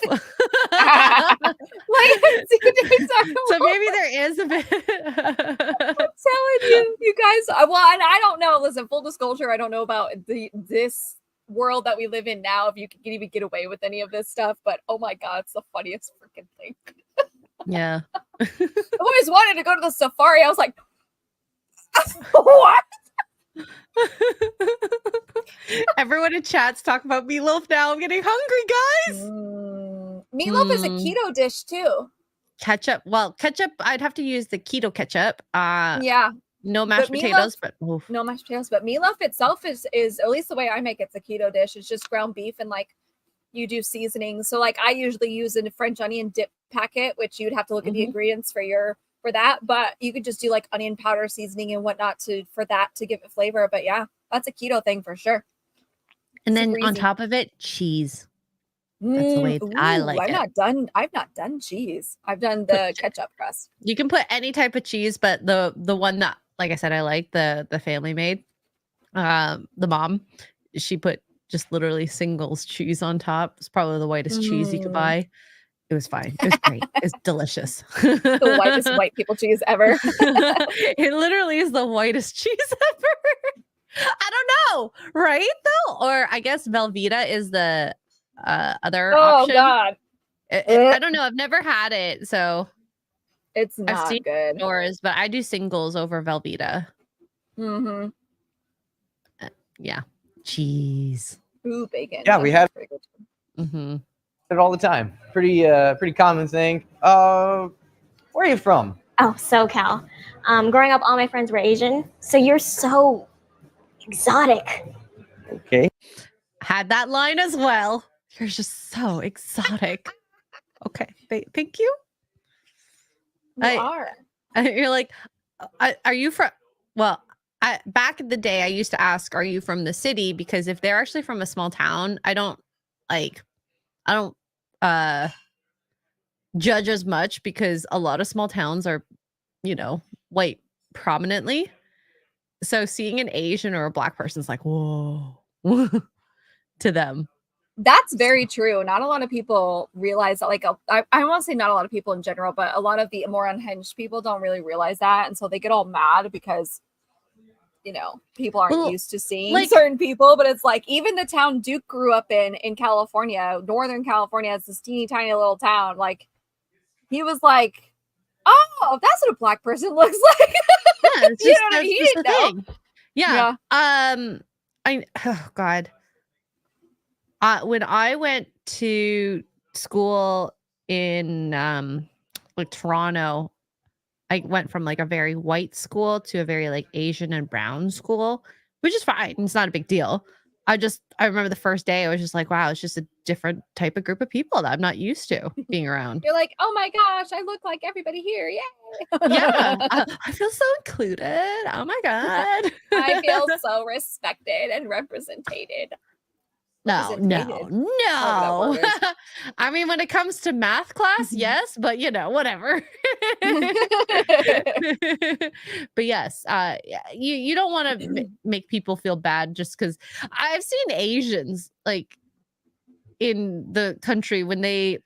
So maybe there is a bit. I'm telling you, you guys. Well, and I don't know. Listen, full disclosure, I don't know about this world that we live in now. If you can even get away with any of this stuff, but oh my god, it's the funniest freaking thing. Yeah. I've always wanted to go to the safari. I was like, what? Everyone in chat's talking about meatloaf now. I'm getting hungry, guys. Meatloaf is a keto dish too. Ketchup. Well, ketchup, I'd have to use the keto ketchup. Yeah. No mashed potatoes, but oof. No mashed potatoes. But meatloaf itself is at least the way I make it's a keto dish. It's just ground beef and like you do seasoning. So like I usually use a French onion dip packet, which you'd have to look at the ingredients for that. But you could just do like onion powder seasoning and whatnot for that to give it flavor. But yeah, that's a keto thing for sure. And then Super on easy. top of it, cheese. That's the way I like it. I've not done cheese. I've done the ketchup crust. You can put any type of cheese, but the one that, like I said, I like the family made. The mom, she put just literally singles cheese on top. It's probably the whitest cheese you could buy. It was fine. It was great. It's delicious. The whitest white people cheese ever. It literally is the whitest cheese ever. I don't know, right? Though, or I guess Velveeta is the other option. Oh God. I don't know. I've never had it, so It's I've not seen good. stores, but I do singles over Velveeta. Mm-hmm. Yeah, cheese. Ooh, bacon. Yeah, we had That's pretty good. it all the time. Pretty common thing. Where are you from? Oh, SoCal. Growing up, all my friends were Asian, so you're so exotic. Okay. Had that line as well. You're just so exotic. Okay, thank you. You are. You're like, are you from? Well, back in the day, I used to ask, "Are you from the city?" Because if they're actually from a small town, I don't judge as much because a lot of small towns are, white prominently. So seeing an Asian or a Black person is like, whoa, to them. That's very true. Not a lot of people realize that. Like, I won't say not a lot of people in general, but a lot of the more unhinged people don't really realize that, and so they get all mad because, people aren't used to seeing certain people. But it's like even the town Duke grew up in California, Northern California, it's this teeny tiny little town. Like, he was like, "Oh, that's what a Black person looks like." Yeah, it's just, He didn't know. thing. Yeah. Oh God. When I went to school in Toronto, I went from like a very white school to a very like Asian and brown school, which is fine. It's not a big deal. I remember the first day I was just like, wow, it's just a different type of group of people that I'm not used to being around. You're like, oh my gosh, I look like everybody here. Yay. Yeah. I feel so included. Oh my God. I feel so respected and represented. No. I mean, when it comes to math class, yes, but whatever. But yes, you don't want to make people feel bad just because I've seen Asians like in the country when they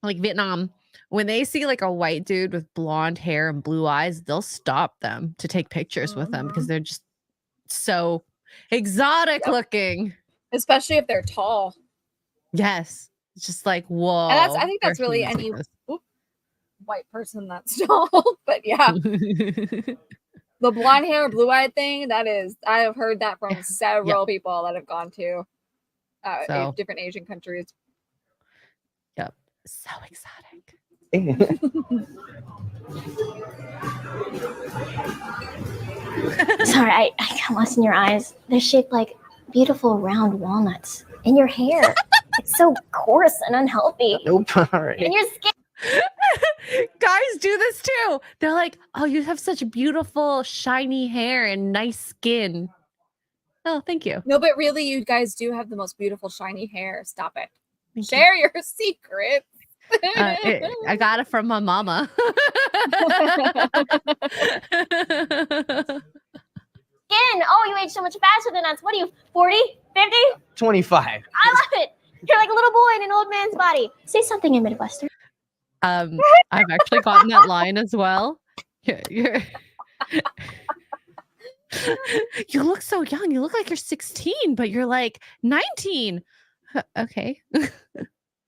like Vietnam, when they see like a white dude with blonde hair and blue eyes, they'll stop them to take pictures with them because they're just so exotic looking. Especially if they're tall. Yes. It's just like, whoa. And I think that's really any white person that's tall. But yeah. The blonde hair, blue-eyed thing, I have heard that from several people that have gone to different Asian countries. Yep. So exotic. Sorry, I got lost in your eyes. They're shaped like beautiful round walnuts. And your hair, it's so coarse and unhealthy. Nope. All right. And your skin. Guys do this too. They're like, oh, you have such beautiful, shiny hair and nice skin. Oh, thank you. No, but really, you guys do have the most beautiful, shiny hair. Stop it. Share your secrets. I got it from my mama. Skin. Oh, you age so much faster than us. What are you, 40? 50? 25. I love it. You're like a little boy in an old man's body. Say something in Midwestern. I've actually gotten that line as well. You look so young. You look like you're 16, but you're like 19. Okay.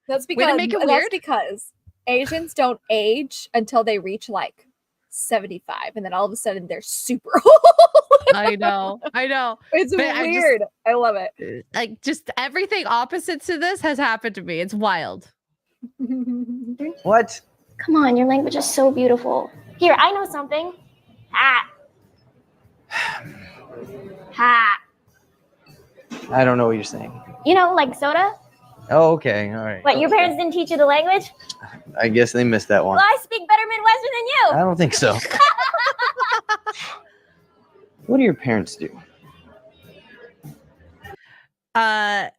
That's because Asians don't age until they reach like 75, and then all of a sudden they're super old. I know. It's weird. I love it. Like just everything opposite to this has happened to me. It's wild. What? Come on, your language is so beautiful. Here, I know something. Hat. Hat. I don't know what you're saying. Like soda? Oh, okay. All right. What, your parents didn't teach you the language? I guess they missed that one. Well, I speak better Midwestern than you. I don't think so. What do your parents do? I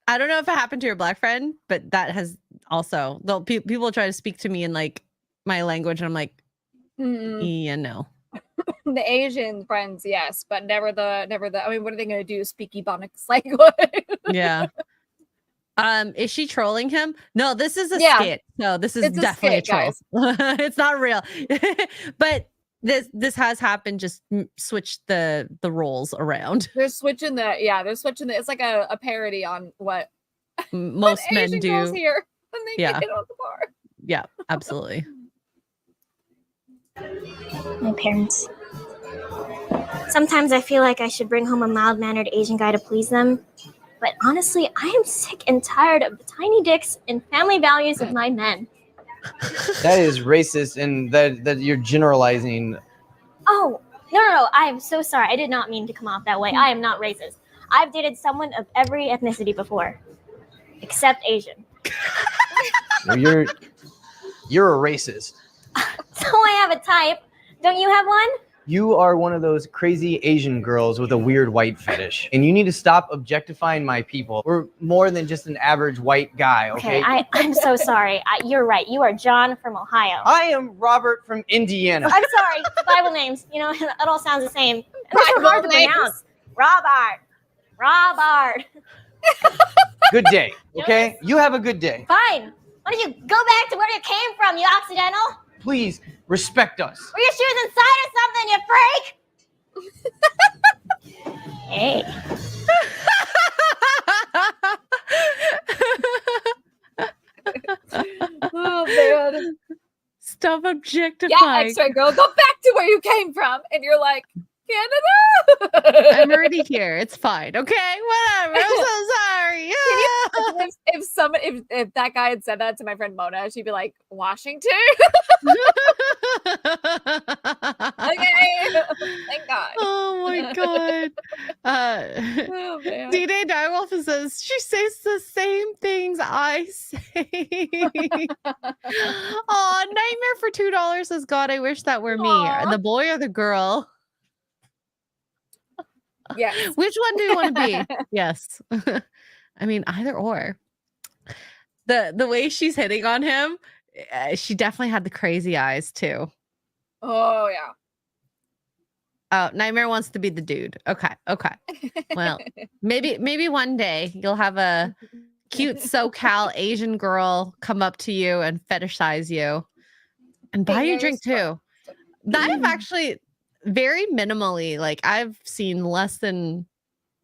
don't know if it happened to your Black friend, but that has also people try to speak to me in like my language, and I'm like, yeah, no. The Asian friends, yes, but never the. I mean, what are they going to do? Speak Ebonics language? Yeah. Is she trolling him? No, this is a skit. No, this is definitely a troll. It's not real. But this has happened. Just switch the roles around. They're switching it's like a parody on what most what men Asian do girls here when they get on the bar. Yeah, absolutely. My parents. Sometimes I feel like I should bring home a mild-mannered Asian guy to please them. But honestly, I am sick and tired of the tiny dicks and family values of my men. That is racist, and that you're generalizing. Oh, no. I am so sorry. I did not mean to come off that way. I am not racist. I've dated someone of every ethnicity before, except Asian. Well, you're a racist. So I have a type. Don't you have one? You are one of those crazy Asian girls with a weird white fetish, and you need to stop objectifying my people. We're more than just an average white guy, okay? I'm so sorry. You're right. You are John from Ohio. I am Robert from Indiana. I'm sorry. Bible names. You know, it all sounds the same. And they're hard to pronounce. Robert. Good day, okay? You have a good day. Fine. Why don't you go back to where you came from, you Occidental? Please respect us. Were your shoes inside or something, you freak? Hey. Oh man. Stop objectifying. Yeah, X-ray girl, go back to where you came from. And you're like, Canada. I'm already here. It's fine. Okay, whatever. I'm so sorry. If that guy had said that to my friend Mona, she'd be like, Washington. Okay. Thank God. Oh my God. Oh, man. D-Day Direwolf says she says the same things I say. Oh, Nightmare for $2 says, God, I wish that were me. Aw. The boy or the girl? Yes. Which one do you want to be? Yes. I mean, either or. The way she's hitting on him, she definitely had the crazy eyes too. Oh yeah. Oh, Nightmare wants to be the dude. Okay. Well, maybe one day you'll have a cute SoCal Asian girl come up to you and fetishize you and buy you a drink too. That have actually very minimally, like I've seen less than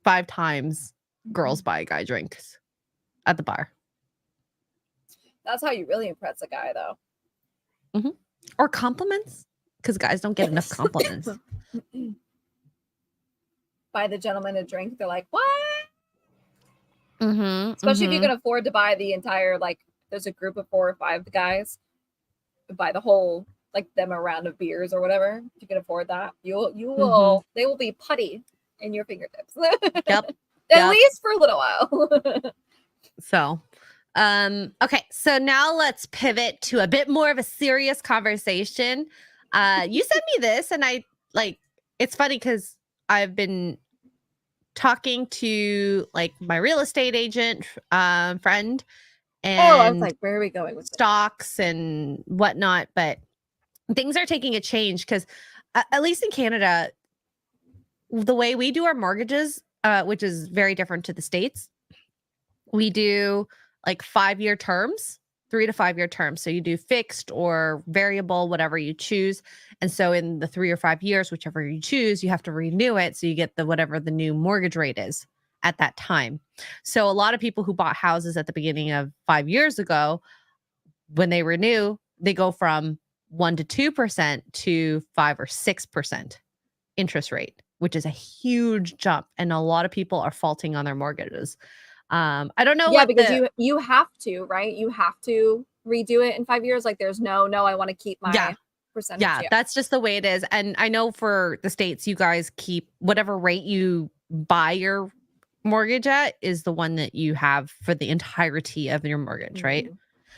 5 times girls buy a guy drinks at the bar. That's how you really impress a guy, though. Or compliments, because guys don't get enough compliments. Buy the gentleman a drink. They're like, what? Mm-hmm, Especially if you can afford to buy the entire, like, there's a group of 4 or 5 guys, buy the whole, like, them a round of beers or whatever. If you can afford that, you will. They will be putty in your fingertips. Yep. At least for a little while. So, okay. So now let's pivot to a bit more of a serious conversation. You sent me this, and I like. It's funny because I've been talking to like my real estate agent friend, and I was like, where are we going with stocks and whatnot? But things are taking a change because, at least in Canada, the way we do our mortgages, which is very different to the States, we do like 5-year terms, 3 to 5 year terms. So you do fixed or variable, whatever you choose. And so in the 3 or 5 years, whichever you choose, you have to renew it. So you get the whatever the new mortgage rate is at that time. So a lot of people who bought houses at the beginning of 5 years ago, when they renew, they go from 1 to 2% to 5 or 6% interest rate, which is a huge jump. And a lot of people are faulting on their mortgages. I don't know. Yeah, because you have to, right? You have to redo it in 5 years. Like there's no, I want to keep my percentage. Yeah, that's just the way it is. And I know for the States, you guys keep whatever rate you buy your mortgage at is the one that you have for the entirety of your mortgage, right?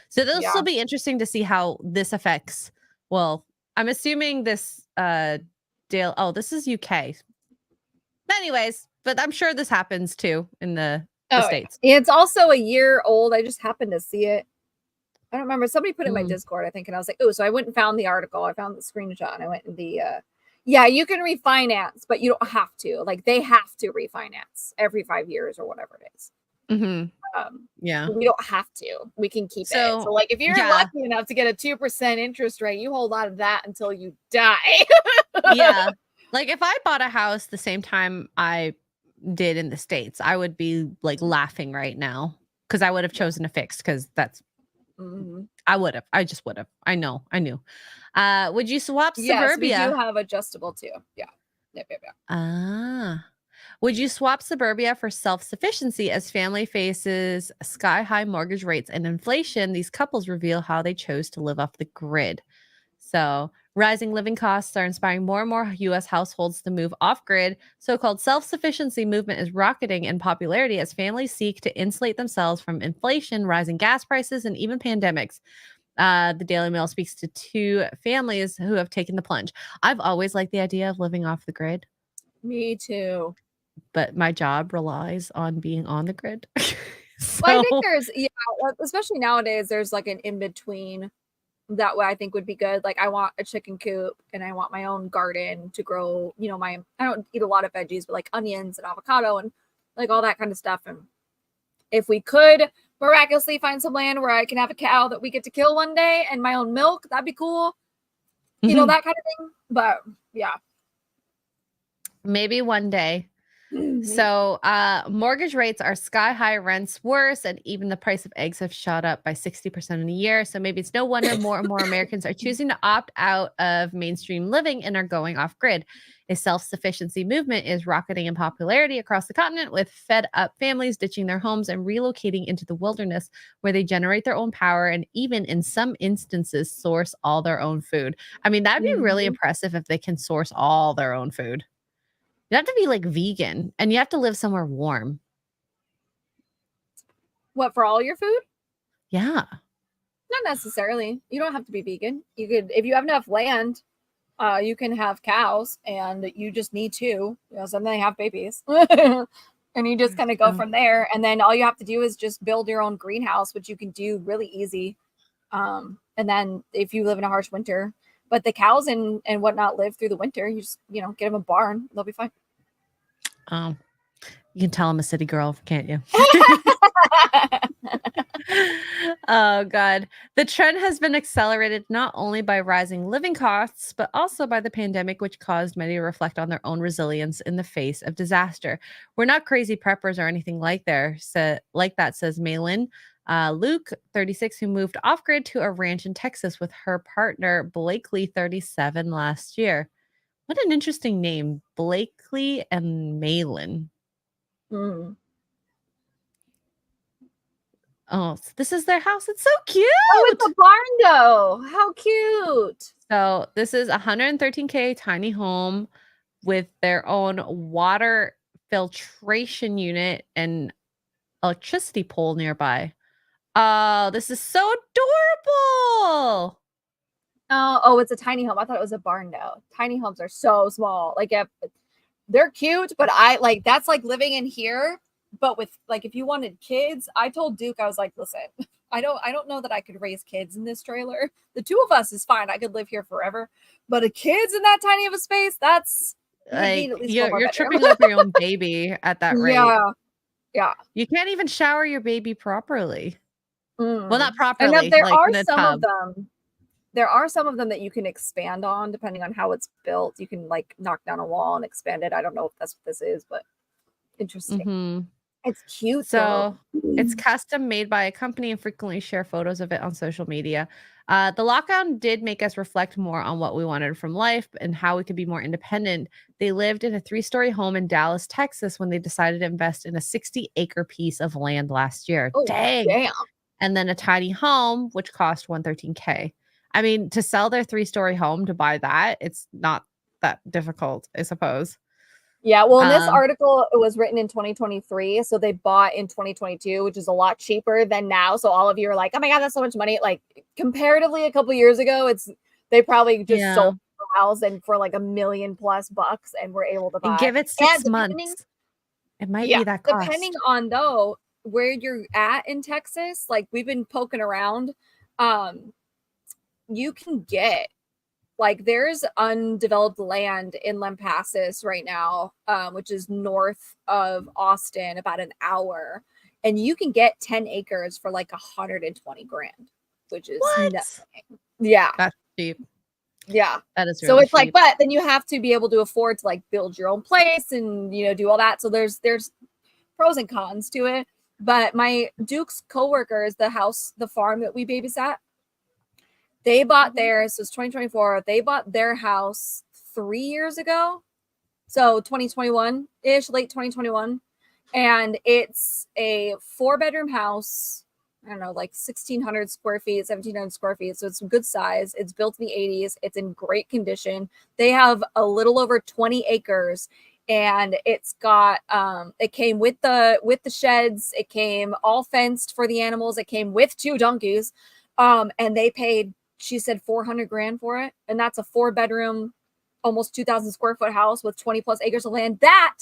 So this will be interesting to see how this affects. Well, I'm assuming this deal. Oh, this is UK. Anyways, but I'm sure this happens too in the States. Yeah. It's also a year old. I just happened to see it. I don't remember. Somebody put it in my Discord, I think, and I was like, oh, so I went and found the article. I found the screenshot, and I went in the you can refinance, but you don't have to. Like they have to refinance every 5 years or whatever it is. Yeah, we don't have to. We can keep it. So like if you're lucky enough to get a 2% interest rate, you hold on to that until you die. Yeah. Like if I bought a house the same time I did in the States, I would be like laughing right now because I would have chosen a fixed because that's I would have. I just would have. I knew. Would you swap Suburbia? Yes, we do have adjustable too. Yeah. Yep. Would you swap suburbia for self-sufficiency as family faces sky-high mortgage rates and inflation? These couples reveal how they chose to live off the grid. So, rising living costs are inspiring more and more U.S. households to move off-grid. So-called self-sufficiency movement is rocketing in popularity as families seek to insulate themselves from inflation, rising gas prices, and even pandemics. The Daily Mail speaks to 2 families who have taken the plunge. I've always liked the idea of living off the grid, Me too. but my job relies on being on the grid. Well, I think So, there's, especially nowadays, there's like an in between that way I think would be good. Like I want a chicken coop and I want my own garden to grow, I don't eat a lot of veggies, but like onions and avocado and like all that kind of stuff. And if we could miraculously find some land where I can have a cow that we get to kill one day and my own milk, that'd be cool. That kind of thing. But yeah. maybe one day. So, mortgage rates are sky high, rents worse, and even the price of eggs have shot up by 60% in a year. So maybe it's no wonder more and more Americans are choosing to opt out of mainstream living and are going off grid. A self-sufficiency movement is rocketing in popularity across the continent, with fed up families ditching their homes and relocating into the wilderness where they generate their own power and even in some instances source all their own food. I mean, that'd be really impressive if they can source all their own food. You have to be like vegan and you have to live somewhere warm. What, for all your food? Yeah. Not necessarily. You don't have to be vegan. You could, if you have enough land, you can have cows and you just need 2, so then they have babies. And you just kind of go from there. And then all you have to do is just build your own greenhouse, which you can do really easy. And then if you live in a harsh winter, but the cows and whatnot live through the winter, you just, get them a barn. They'll be fine. You can tell I'm a city girl, can't you? Oh, God. The trend has been accelerated not only by rising living costs, but also by the pandemic, which caused many to reflect on their own resilience in the face of disaster. We're not crazy preppers or anything like that, says Malin. Luke, 36, who moved off-grid to a ranch in Texas with her partner, Blakely, 37, last year. What an interesting name, Blakely and Malin. Oh, so this is their house. It's so cute. Oh, it's a barn though. How cute. So this is a 113K tiny home with their own water filtration unit and electricity pole nearby. Oh, this is so adorable. Oh, it's a tiny home. I thought it was a barn though. Tiny homes are so small. Like they're cute, but that's like living in here. But with like, if you wanted kids, I told Duke, I was like, listen, I don't know that I could raise kids in this trailer. The 2 of us is fine. I could live here forever. But a kids in that tiny of a space, that's like you're tripping over your own baby at that rate. Yeah. You can't even shower your baby properly. Well, not properly. And there like are in a some tub. of them. There are some of them that you can expand on depending on how it's built. You can like knock down a wall and expand it. I don't know if that's what this is, but interesting. It's cute. So it's custom made by a company and frequently share photos of it on social media. The lockdown did make us reflect more on what we wanted from life and how we could be more independent. They lived in a 3-story home in Dallas, Texas, when they decided to invest in a 60-acre piece of land last year. Oh, damn. And then a tiny home, which cost $113K. I mean, to sell their 3-story home to buy that, it's not that difficult, I suppose. Yeah, well, in this article, it was written in 2023, so they bought in 2022, which is a lot cheaper than now. So all of you are like, "Oh my God, that's so much money!" Like comparatively, a couple years ago, they probably just sold the house and for like $1 million+ and were able to buy. And give it 6 months. It might be that cost. Depending on though where you're at in Texas, like we've been poking around, you can get. Like there's undeveloped land in Lampasas right now, which is north of Austin, about an hour, and you can get 10 acres for like $120,000, which is nothing. Yeah, that's cheap. Yeah, that is. Really so it's cheap. like, but then you have to be able to afford to like build your own place and do all that. So there's pros and cons to it. But my Duke's coworkers, the farm that we babysat. They bought theirs, so it's 2024. They bought their house 3 years ago. So 2021-ish, late 2021. And it's a 4-bedroom house. I don't know, like 1,600 square feet, 1,700 square feet. So it's a good size. It's built in the 80s. It's in great condition. They have a little over 20 acres, and it's got it came with the sheds. It came all fenced for the animals. It came with 2 donkeys. And they paid, she said, $400,000 for it. And that's a 4-bedroom, almost 2,000 square foot house with 20 plus acres of land that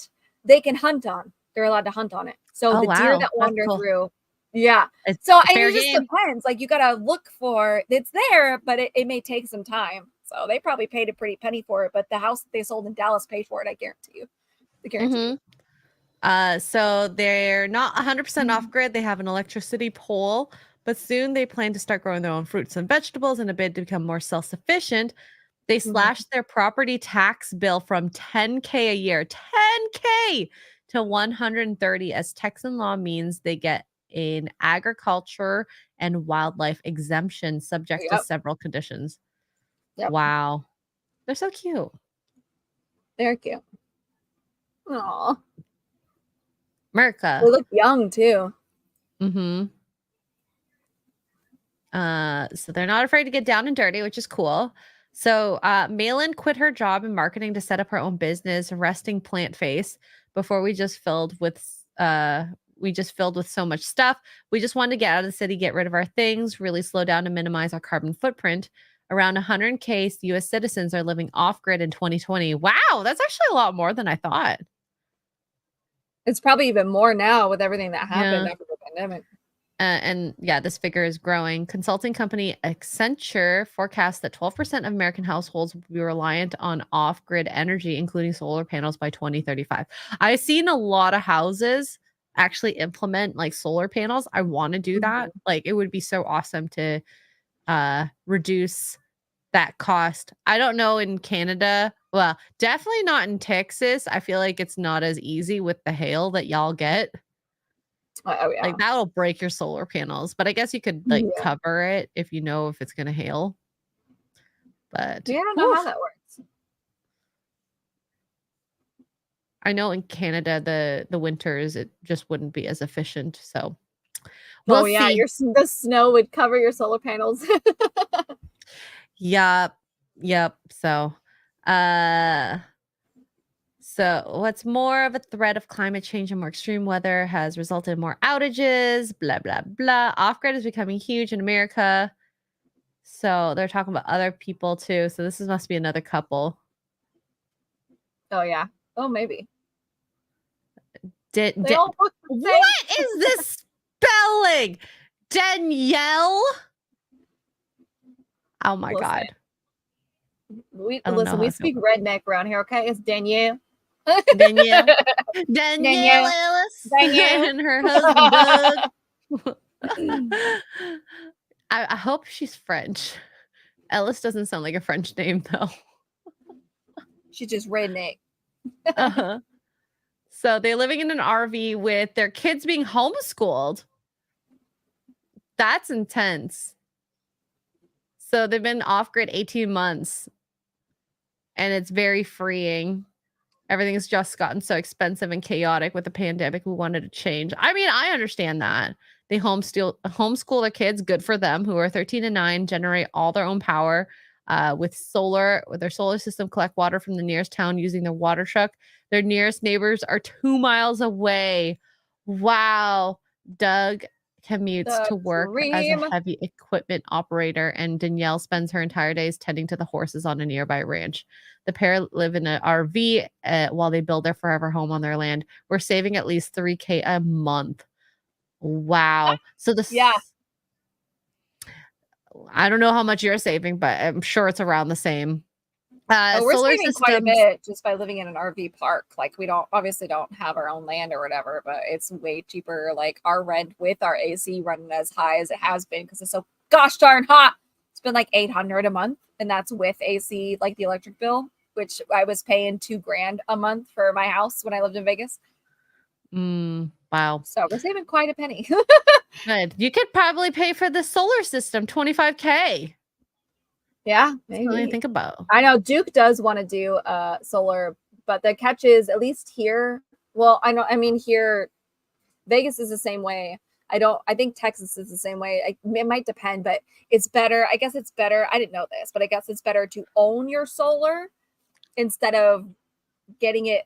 they can hunt on. They're allowed to hunt on it. So the deer that wander through. Yeah. It's so fair it just game. depends. Like you gotta look for it's there, but it may take some time. So they probably paid a pretty penny for it. But the house that they sold in Dallas paid for it, I guarantee you. I guarantee you. So they're not 100% off grid. They have an electricity pole, but soon they plan to start growing their own fruits and vegetables in a bid to become more self-sufficient. They slashed their property tax bill from $10K a year, $10K to $130, as Texan law means they get an agriculture and wildlife exemption subject to several conditions. Wow. They're so cute. They're cute. Aw. America. They look young too. So they're not afraid to get down and dirty, which is cool. So Malin quit her job in marketing to set up her own business, Resting Plant Face, before we just filled with so much stuff. We just wanted to get out of the city, get rid of our things, really slow down and minimize our carbon footprint. Around 100K U.S. citizens are living off-grid in 2020. Wow, that's actually a lot more than I thought. It's probably even more now with everything that happened after the pandemic. And yeah, this figure is growing. Consulting company Accenture forecasts that 12% of American households will be reliant on off-grid energy, including solar panels, by 2035. I've seen a lot of houses actually implement like solar panels. I want to do that. Like it would be so awesome to reduce that cost. I don't know in Canada. Well, definitely not in Texas. I feel like it's not as easy with the hail that y'all get. Oh yeah. Like that'll break your solar panels, but I guess you could like cover it if you know if it's gonna hail. But I don't know how that works. I know in Canada the winters it just wouldn't be as efficient. So we'll see. The snow would cover your solar panels. Yep. So what's more of a threat of climate change and more extreme weather has resulted in more outages, blah, blah, blah. Off-grid is becoming huge in America. So they're talking about other people too. So this must be another couple. Oh, yeah. Oh, maybe. What is this spelling? Danielle? Oh my God. We speak redneck around here, okay? It's Danielle. Danielle Ellis and her husband Doug. I hope she's French. Ellis doesn't sound like a French name though. She's just redneck. So they're living in an RV with their kids being homeschooled. That's intense. So they've been off-grid 18 months. And it's very freeing. Everything has just gotten so expensive and chaotic with the pandemic. We wanted to change. I mean, I understand that. They homeschool their kids. Good for them, who are 13 and 9, generate all their own power with their solar system, collect water from the nearest town using their water truck. Their nearest neighbors are 2 miles away. Wow. Doug commutes to work as a heavy equipment operator, and Danielle spends her entire days tending to the horses on a nearby ranch. The pair live in an RV while they build their forever home on their land. We're saving at least $3K a month. Wow. So I don't know how much you're saving, but I'm sure it's around the same. We're saving quite a bit just by living in an RV park. Like we don't have our own land or whatever, but it's way cheaper. Like our rent with our AC running as high as it has been because it's so gosh darn hot. It's been like $800 a month, and that's with AC, like the electric bill, which I was paying $2,000 a month for my house when I lived in Vegas. Wow. So we're saving quite a penny. Good. You could probably pay for the solar system, $25K. Yeah, maybe. Something to think about. I know Duke does want to do solar But the catch is, at least here, well, I mean here, Vegas is the same way. I think Texas is the same way. It might depend, but it's better. I guess it's better. I didn't know this, but I guess it's better to own your solar instead of getting it.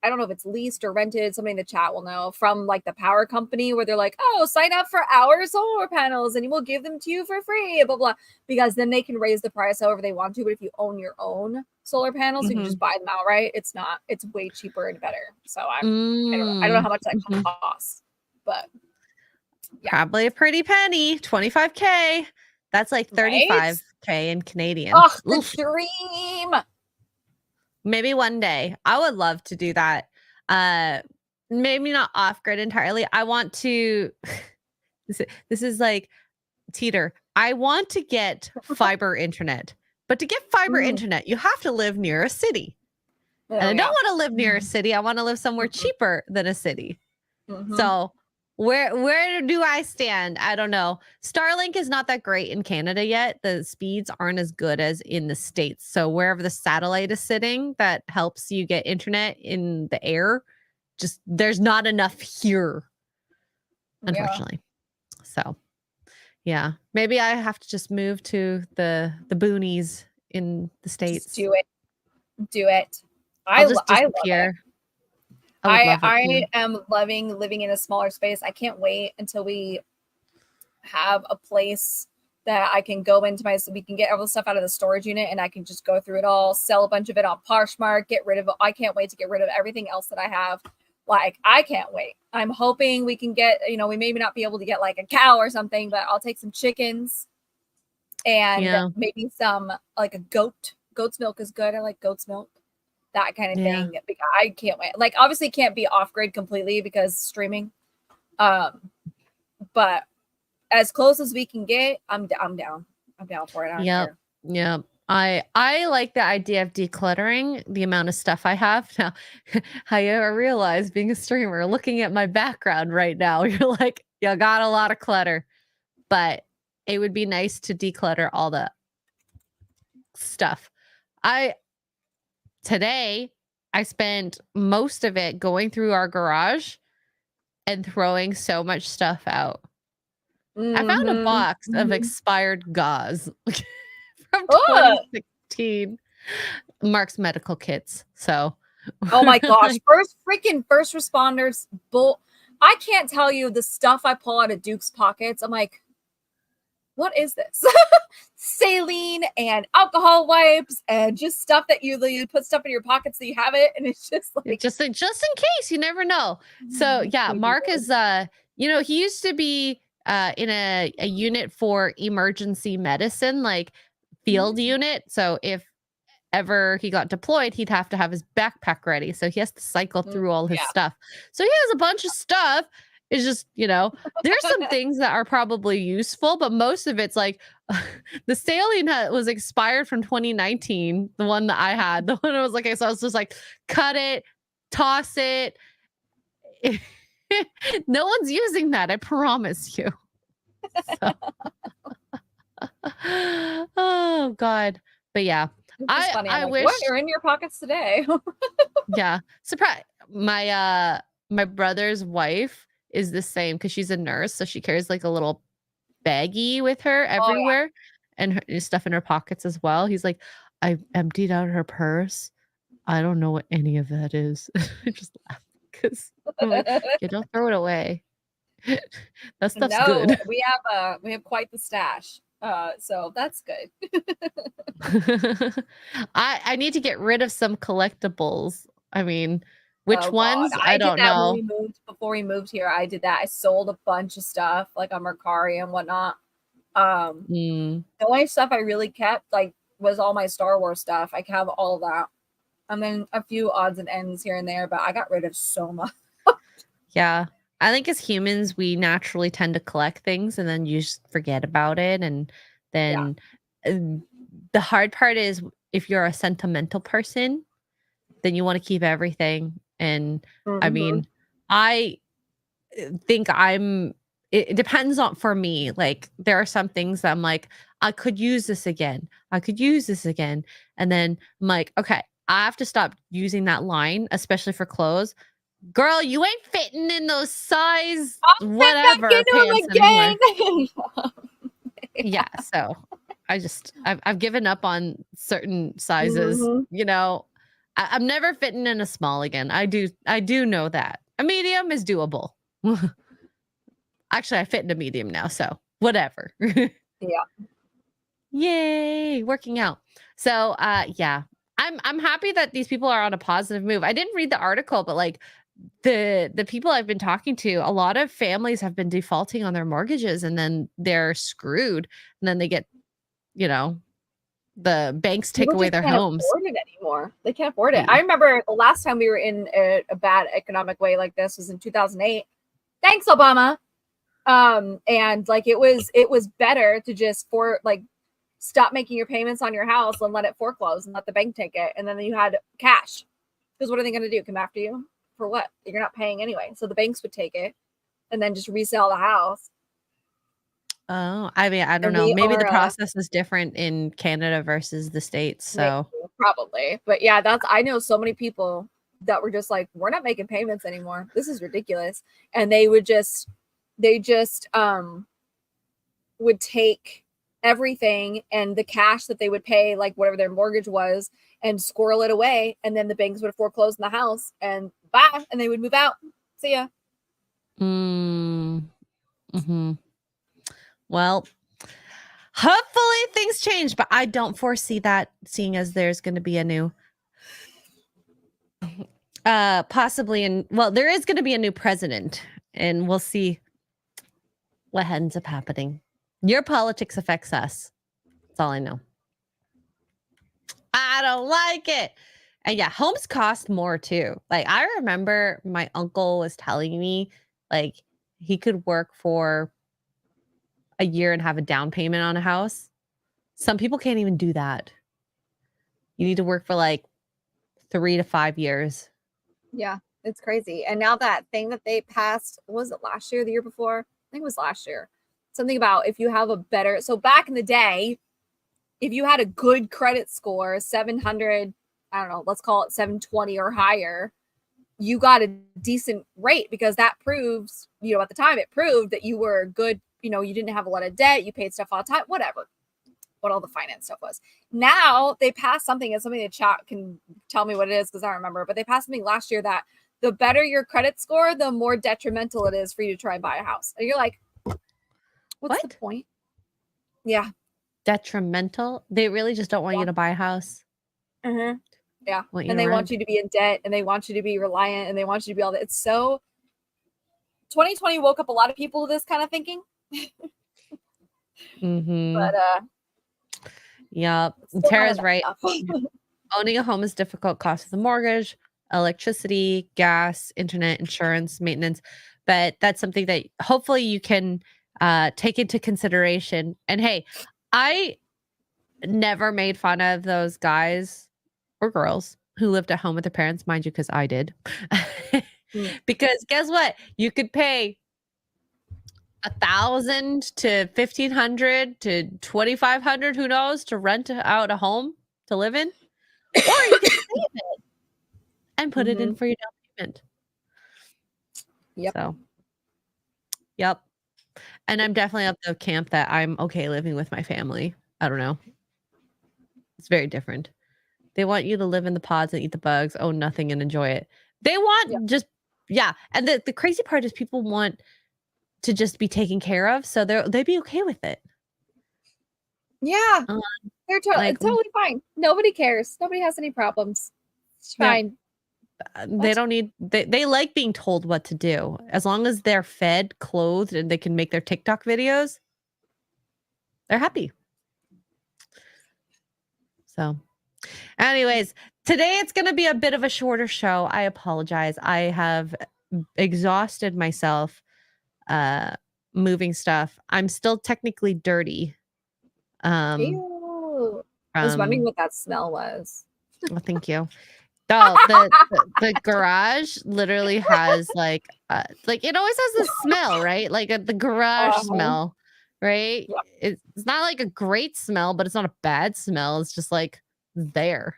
I don't know if it's leased or rented. Somebody in the chat will know, from like the power company, where they're like, oh, sign up for our solar panels and we'll give them to you for free, blah, blah, because then they can raise the price however they want to. But if you own your own solar panels, you can just buy them outright. It's way cheaper and better. So I don't know how much that costs, but yeah. Probably a pretty penny, 25K. That's like 35K in Canadian. Oh, the dream. Maybe one day. I would love to do that. Maybe not off grid entirely. I want to this is like teeter. I want to get fiber internet. But to get fiber internet, you have to live near a city. And I don't want to live near a city. I want to live somewhere cheaper than a city. So where do I stand? I don't know. Starlink is not that great in Canada yet. The speeds aren't as good as in the States. So wherever the satellite is sitting that helps you get internet in the air, just there's not enough here, unfortunately. So yeah, maybe I have to just move to the boonies in the States. Just do it. I'll just disappear. I am loving living in a smaller space. I can't wait until we have a place that I can go into so we can get all the stuff out of the storage unit and I can just go through it all, sell a bunch of it on Poshmark, get rid of it. I can't wait to get rid of everything else that I have. Like, I can't wait. I'm hoping we can get, we maybe not be able to get like a cow or something, but I'll take some chickens and maybe some like a goat. Goat's milk is good. I like goat's milk. That kind of thing. I can't wait. Like, obviously can't be off grid completely because streaming. But as close as we can get, I'm down. I'm down for it. Yep. I like the idea of decluttering the amount of stuff I have. Now, I realize being a streamer, looking at my background right now, you're like, you got a lot of clutter. But it would be nice to declutter all the stuff. Today, I spent most of it going through our garage and throwing so much stuff out. I found a box of expired gauze from 2016. Mark's medical kits. So, oh my gosh, first responders. I can't tell you the stuff I pull out of Duke's pockets. I'm like, what is this? Saline and alcohol wipes and just stuff that you put stuff in your pockets so you have it, and it's just like just in case, you never know. So yeah, Mark is he used to be in a unit for emergency medicine, like field unit. So if ever he got deployed, he'd have to have his backpack ready. So he has to cycle through all his stuff. So he has a bunch of stuff. It's just, there's some things that are probably useful, but most of it's like the saline was expired from 2019. The one that I had, the one I was like, so I was just like, cut it, toss it. No one's using that. I promise you. So. Oh God. But yeah, I wish. What are in your pockets today? Yeah. Surprise. My brother's wife is the same because she's a nurse, so she carries like a little baggie with her everywhere and her stuff in her pockets as well. He's like, I emptied out her purse. I don't know what any of that is. I just laugh because you don't throw it away. That stuff's good. We have quite the stash. So that's good. I need to get rid of some collectibles. I mean, which ones? I don't know. Before we moved here, I did that. I sold a bunch of stuff like on Mercari and whatnot. The only stuff I really kept was all my Star Wars stuff. I have all of that. And then a few odds and ends here and there, but I got rid of so much. Yeah. I think as humans, we naturally tend to collect things and then you just forget about it. And then the hard part is if you're a sentimental person, then you want to keep everything. And I mean, I think it depends on, for me, like there are some things that I'm like, I could use this again. And then I'm like, okay, I have to stop using that line, especially for clothes. Girl, you ain't fitting in those size whatever pants anymore. Yeah, so I've given up on certain sizes. Mhm. I'm never fitting in a small again. I do know that. A medium is doable. Actually, I fit in a medium now, so whatever. Yeah. Yay, working out. So yeah. I'm happy that these people are on a positive move. I didn't read the article, but like the people I've been talking to, a lot of families have been defaulting on their mortgages and then they're screwed. And then they get, the banks take People away just their can't homes. afford it anymore. They can't afford it. I remember the last time we were in a bad economic way like this was in 2008. Thanks, Obama. And like it was better to just stop making your payments on your house and let it foreclose and let the bank take it, and then you had cash. Because what are they going to do? Come after you for what? You're not paying anyway. So the banks would take it and then just resell the house. Oh, I mean, I don't know. Maybe the process is different in Canada versus the States. So maybe, probably. But yeah, I know so many people that were just like, we're not making payments anymore. This is ridiculous. And they just would take everything and the cash that they would pay, like whatever their mortgage was, and squirrel it away. And then the banks would foreclose in the house and bye. And they would move out. See ya. Well, hopefully things change, but I don't foresee that, seeing as there's going to be a new there is going to be a new president, and we'll see what ends up happening. Your politics affects us. That's all I know. I don't like it. And yeah, homes cost more too. Like I remember my uncle was telling me like he could work for a year and have a down payment on a house. Some people can't even do that. You need to work for like 3 to 5 years. Yeah, it's crazy. And now that thing that they passed, was it last year, the year before? I think it was last year. Something about if you have so back in the day, if you had a good credit score, 700, I don't know, let's call it 720 or higher, you got a decent rate because that proves, at the time it proved that you were good, you didn't have a lot of debt, you paid stuff all the time, whatever, what all the finance stuff was. Now they passed something, and somebody in the chat can tell me what it is because I don't remember, but they passed something last year that the better your credit score, the more detrimental it is for you to try and buy a house. And you're like, what's the point? Yeah. Detrimental? They really just don't want you to buy a house. Mm-hmm. Yeah. And they want you to be in debt, and they want you to be reliant, and they want you to be all that. It's so 2020 woke up a lot of people to this kind of thinking. But yeah, Tara's right. Owning a home is difficult. Cost of the mortgage, electricity, gas, internet, insurance, maintenance. But that's something that hopefully you can take into consideration. And hey, I never made fun of those guys or girls who lived at home with their parents, mind you, because I did. Because guess what? You could pay $1,000 to $1,500 to $2,500, who knows, to rent out a home to live in, or you can save it and put it in for your down payment. Yep. So, yep. And I'm definitely of the camp that I'm okay living with my family. I don't know. It's very different. They want you to live in the pods and eat the bugs, own nothing, and enjoy it. They want And the crazy part is people want to just be taken care of, so they'd be okay with it. Yeah, they're totally fine. Nobody cares. Nobody has any problems. It's fine. They don't need. They like being told what to do. As long as they're fed, clothed, and they can make their TikTok videos, they're happy. So, anyways, today it's going to be a bit of a shorter show. I apologize. I have exhausted myself moving stuff. I'm still technically dirty. Ew. I was wondering what that smell was. Well, thank you. The garage literally has like it always has this smell, right? Like the garage smell, right? Yeah. It's not like a great smell, but it's not a bad smell. It's just like there.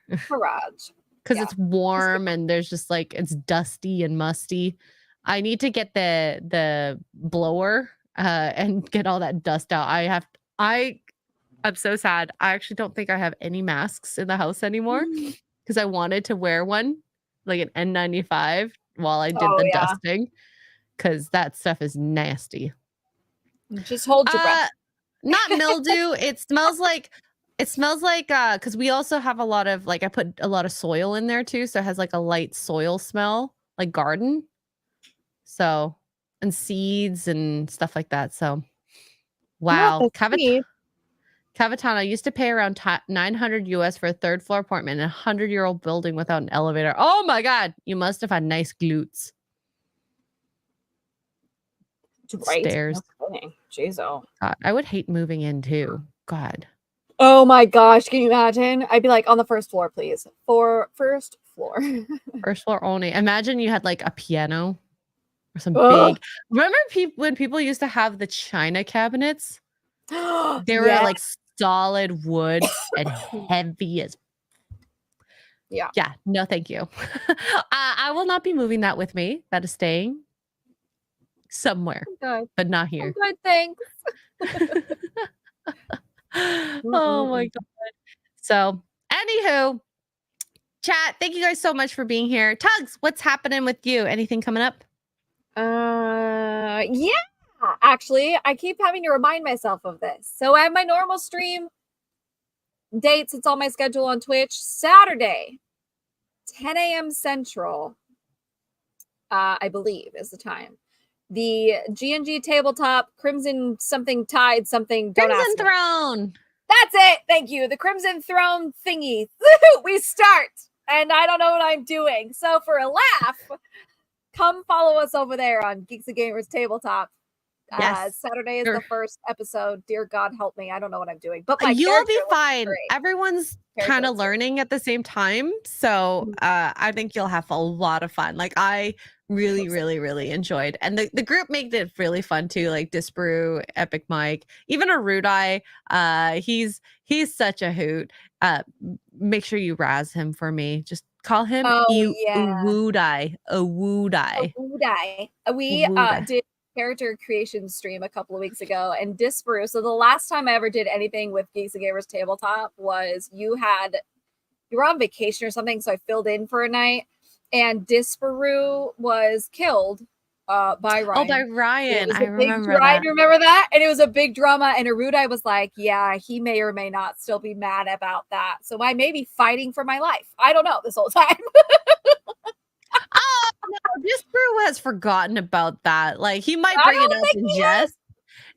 because it's warm and there's just like it's dusty and musty. I need to get the blower and get all that dust out. I'm so sad. I actually don't think I have any masks in the house anymore because I wanted to wear one, like an N95, while I did the dusting, because that stuff is nasty. Just hold your breath. Not mildew. It smells like because we also have a lot of like I put a lot of soil in there too, so it has like a light soil smell, like garden. So and seeds and stuff like that. So wow, Cavitano used to pay around $900 US for a third floor apartment in a 100-year-old building without an elevator. Oh my God, you must have had nice glutes. Right. Stairs. No Jeez, oh. God, I would hate moving in too. God. Oh my gosh, can you imagine? I'd be like, on the first floor, please. First floor. First floor only. Imagine you had like a piano or some big. Remember when people used to have the china cabinets? They were like solid wood and heavy as. Yeah. No, thank you. I will not be moving that with me. That is staying somewhere, but not here. Good, thanks. Oh my God. So, anywho, chat, thank you guys so much for being here. Tugs, what's happening with you? Anything coming up? Yeah. Actually, I keep having to remind myself of this. So I have my normal stream dates. It's on my schedule on Twitch. Saturday, 10 a.m. Central, I believe is the time. The G&G tabletop, Crimson something Tide something. Crimson Throne. That's it. Thank you. The Crimson Throne thingy. We start. And I don't know what I'm doing. So for a laugh, come follow us over there on Geeks and Gamers Tabletop. Yes. Saturday is the first episode. Dear God, help me. I don't know what I'm doing. But you'll be fine. Everyone's kind of learning at the same time. So I think you'll have a lot of fun. Like I really enjoyed. And the group made it really fun too. Like Disparu, Epic Mike, even Arudai. He's such a hoot. Make sure you razz him for me. Just call him Awudai. We did character creation stream a couple of weeks ago, and Disparu. So the last time I ever did anything with Geeks and Gamers Tabletop was you were on vacation or something, so I filled in for a night, and Disparu was killed by Ryan. Oh, by Ryan. I remember that. Ryan, remember that? And it was a big drama, and Arudai was like, yeah, he may or may not still be mad about that. So I may be fighting for my life. I don't know this whole time. Oh no, Disparu has forgotten about that. Like he might bring it up in jest.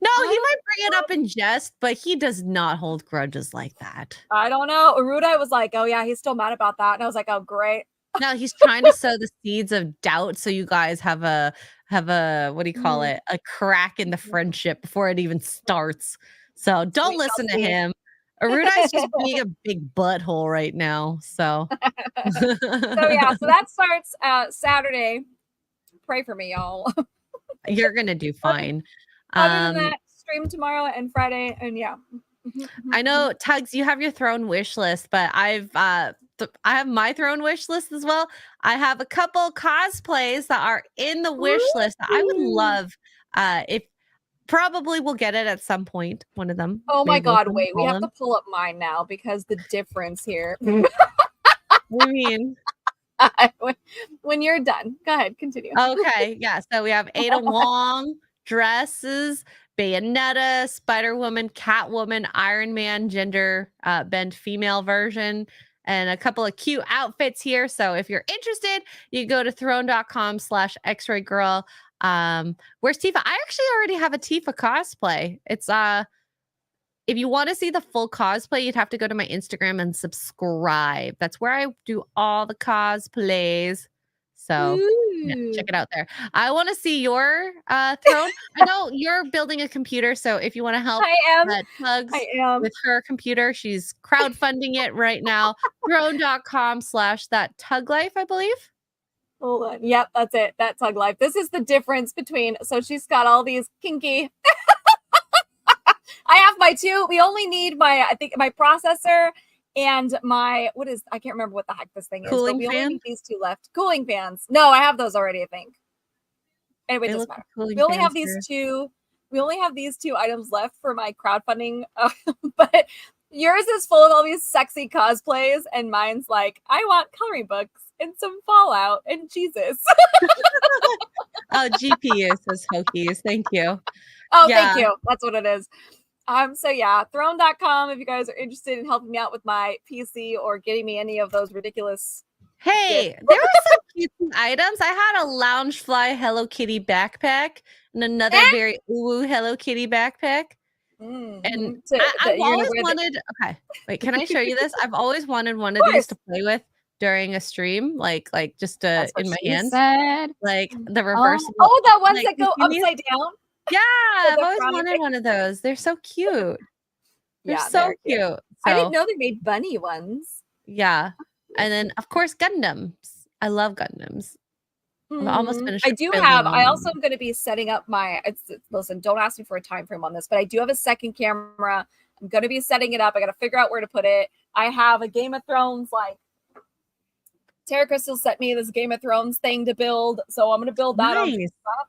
No, he might bring it up in jest, but he does not hold grudges like that. I don't know. Arudai was like, oh yeah, he's still mad about that. And I was like, oh great. No, he's trying to sow the seeds of doubt so you guys have a what do you call it? A crack in the friendship before it even starts. So don't listen to him. Arudai's just being a big butthole right now. So so that starts Saturday. Pray for me, y'all. You're gonna do fine. Other than that, stream tomorrow and Friday, and I know, Tugs, you have your throne wish list, but I have my throne wish list as well. I have a couple cosplays that are in the wish list. I would love if probably we'll get it at some point. One of them. Oh my God! Wait, we have to pull up mine now because the difference here. What do you mean? When you're done, go ahead, continue. Okay, yeah. So we have Ada Wong dresses, Bayonetta, Spider-Woman, Catwoman, Iron Man, gender bend female version, and a couple of cute outfits here. So if you're interested, you go to throne.com/xraygirl. Where's Tifa? I actually already have a Tifa cosplay. It's if you want to see the full cosplay, you'd have to go to my Instagram and subscribe. That's where I do all the cosplays. So yeah, check it out there. I want to see your throne. I know you're building a computer, so if you want to help Tugs with her computer, she's crowdfunding it right now. Throne.com/thattuglife, I believe. Hold on. Yep, that's it. That Tug Life. This is the difference between. So she's got all these kinky. I have my two. We only need I think my processor And my I can't remember what the heck this thing is. Cooling But we only fan? need these 2 left. Cooling fans. No, I have those already, I think. Anyway, it They doesn't look matter. like cooling We only have fans these here. 2. We only have these 2 items left for my crowdfunding. But yours is full of all these sexy cosplays, and mine's like, I want coloring books and some Fallout and Jesus. Oh, GPS says Hokies. Thank you. Oh, Yeah. thank you. That's what it is. So yeah, throne.com if you guys are interested in helping me out with my PC or getting me any of those ridiculous. Hey, there were some cute items. I had a Loungefly Hello Kitty backpack and another very ooh Hello Kitty backpack. And I've always wanted. Okay, wait. Can I show you this? I've always wanted one of these to play with during a stream, like just in my hand, like the reversible. Oh, the ones like, that go upside down. Yeah, I've always wanted one of those. They're so cute. They're so cute. So, I didn't know they made bunny ones. Yeah, and then of course Gundams. I love Gundams. I'm almost finished. I also am going to be setting up my. Listen, don't ask me for a time frame on this, but I do have a second camera. I'm going to be setting it up. I got to figure out where to put it. I have a Game of Thrones Tara Crystal sent me this Game of Thrones thing to build, so I'm going to build that on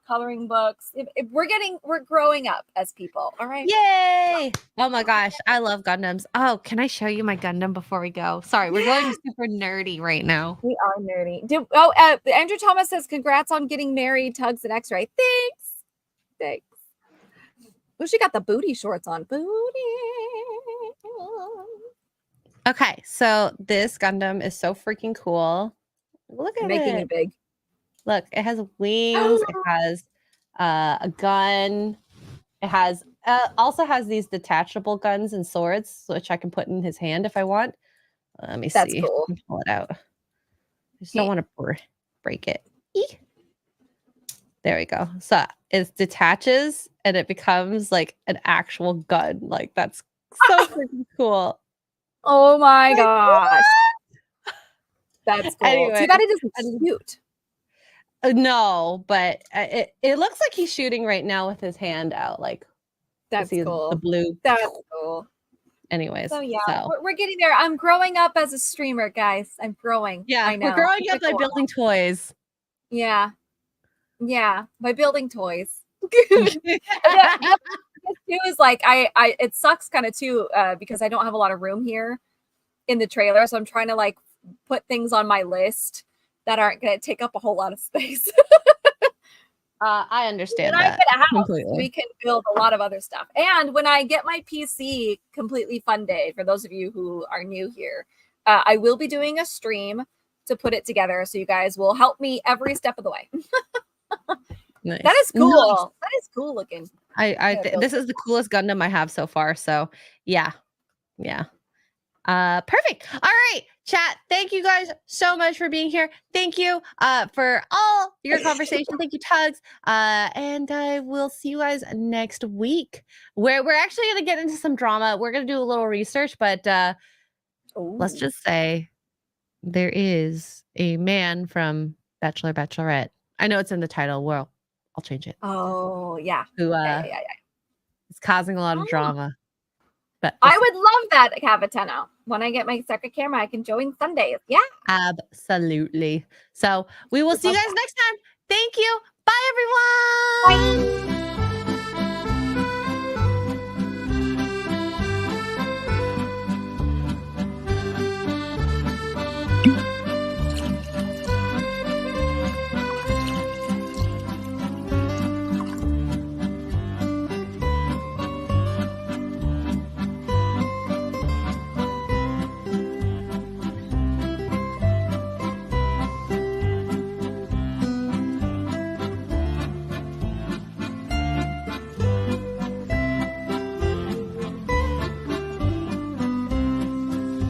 coloring books. We're growing up as people. All right. Yay! Oh my gosh, I love Gundams. Oh, can I show you my Gundam before we go? Sorry, we're going super nerdy right now. We are nerdy. Andrew Thomas says, "Congrats on getting married, Tugs and X-Ray." Thanks. Oh, she got the booty shorts on. Booty. Okay, so this Gundam is so freaking cool. Look at Making it big. Look, it has wings. It has a gun. It has also has these detachable guns and swords, which I can put in his hand if I want. Let me That's see. cool. Let me pull it out. I just don't want to break it. There we go. So it detaches and it becomes like an actual gun. Like that's so freaking cool. Oh my gosh. That's cool. Anyway, Too bad it isn't cute. No, but it looks like he's shooting right now with his hand out. Like that's cool. The blue. That's cool. Anyways, so we're getting there. I'm growing up as a streamer, guys. I'm growing. Yeah, I know. We're growing up by building toys. Yeah, by building toys. It was like it sucks kind of too because I don't have a lot of room here in the trailer, so I'm trying to put things on my list that aren't going to take up a whole lot of space. I understand when that. I get a house, completely. We can build a lot of other stuff. And when I get my PC completely funded, for those of you who are new here, I will be doing a stream to put it together, so you guys will help me every step of the way. Nice. That is cool. Nice. That is cool looking. This is the coolest Gundam I have so far. So yeah. Perfect. All right, chat. Thank you guys so much for being here. Thank you for all your conversation. Thank you, Tugs. And I will see you guys next week, where we're actually going to get into some drama. We're going to do a little research, but let's just say there is a man from Bachelor Bachelorette. I know it's in the title. Well, I'll change it. Oh yeah. Who is causing a lot of drama. But I would love that, Cavateno. When I get my second camera, I can join Sundays. Yeah. Absolutely. So we will see you guys next time. Thank you. Bye, everyone. Bye.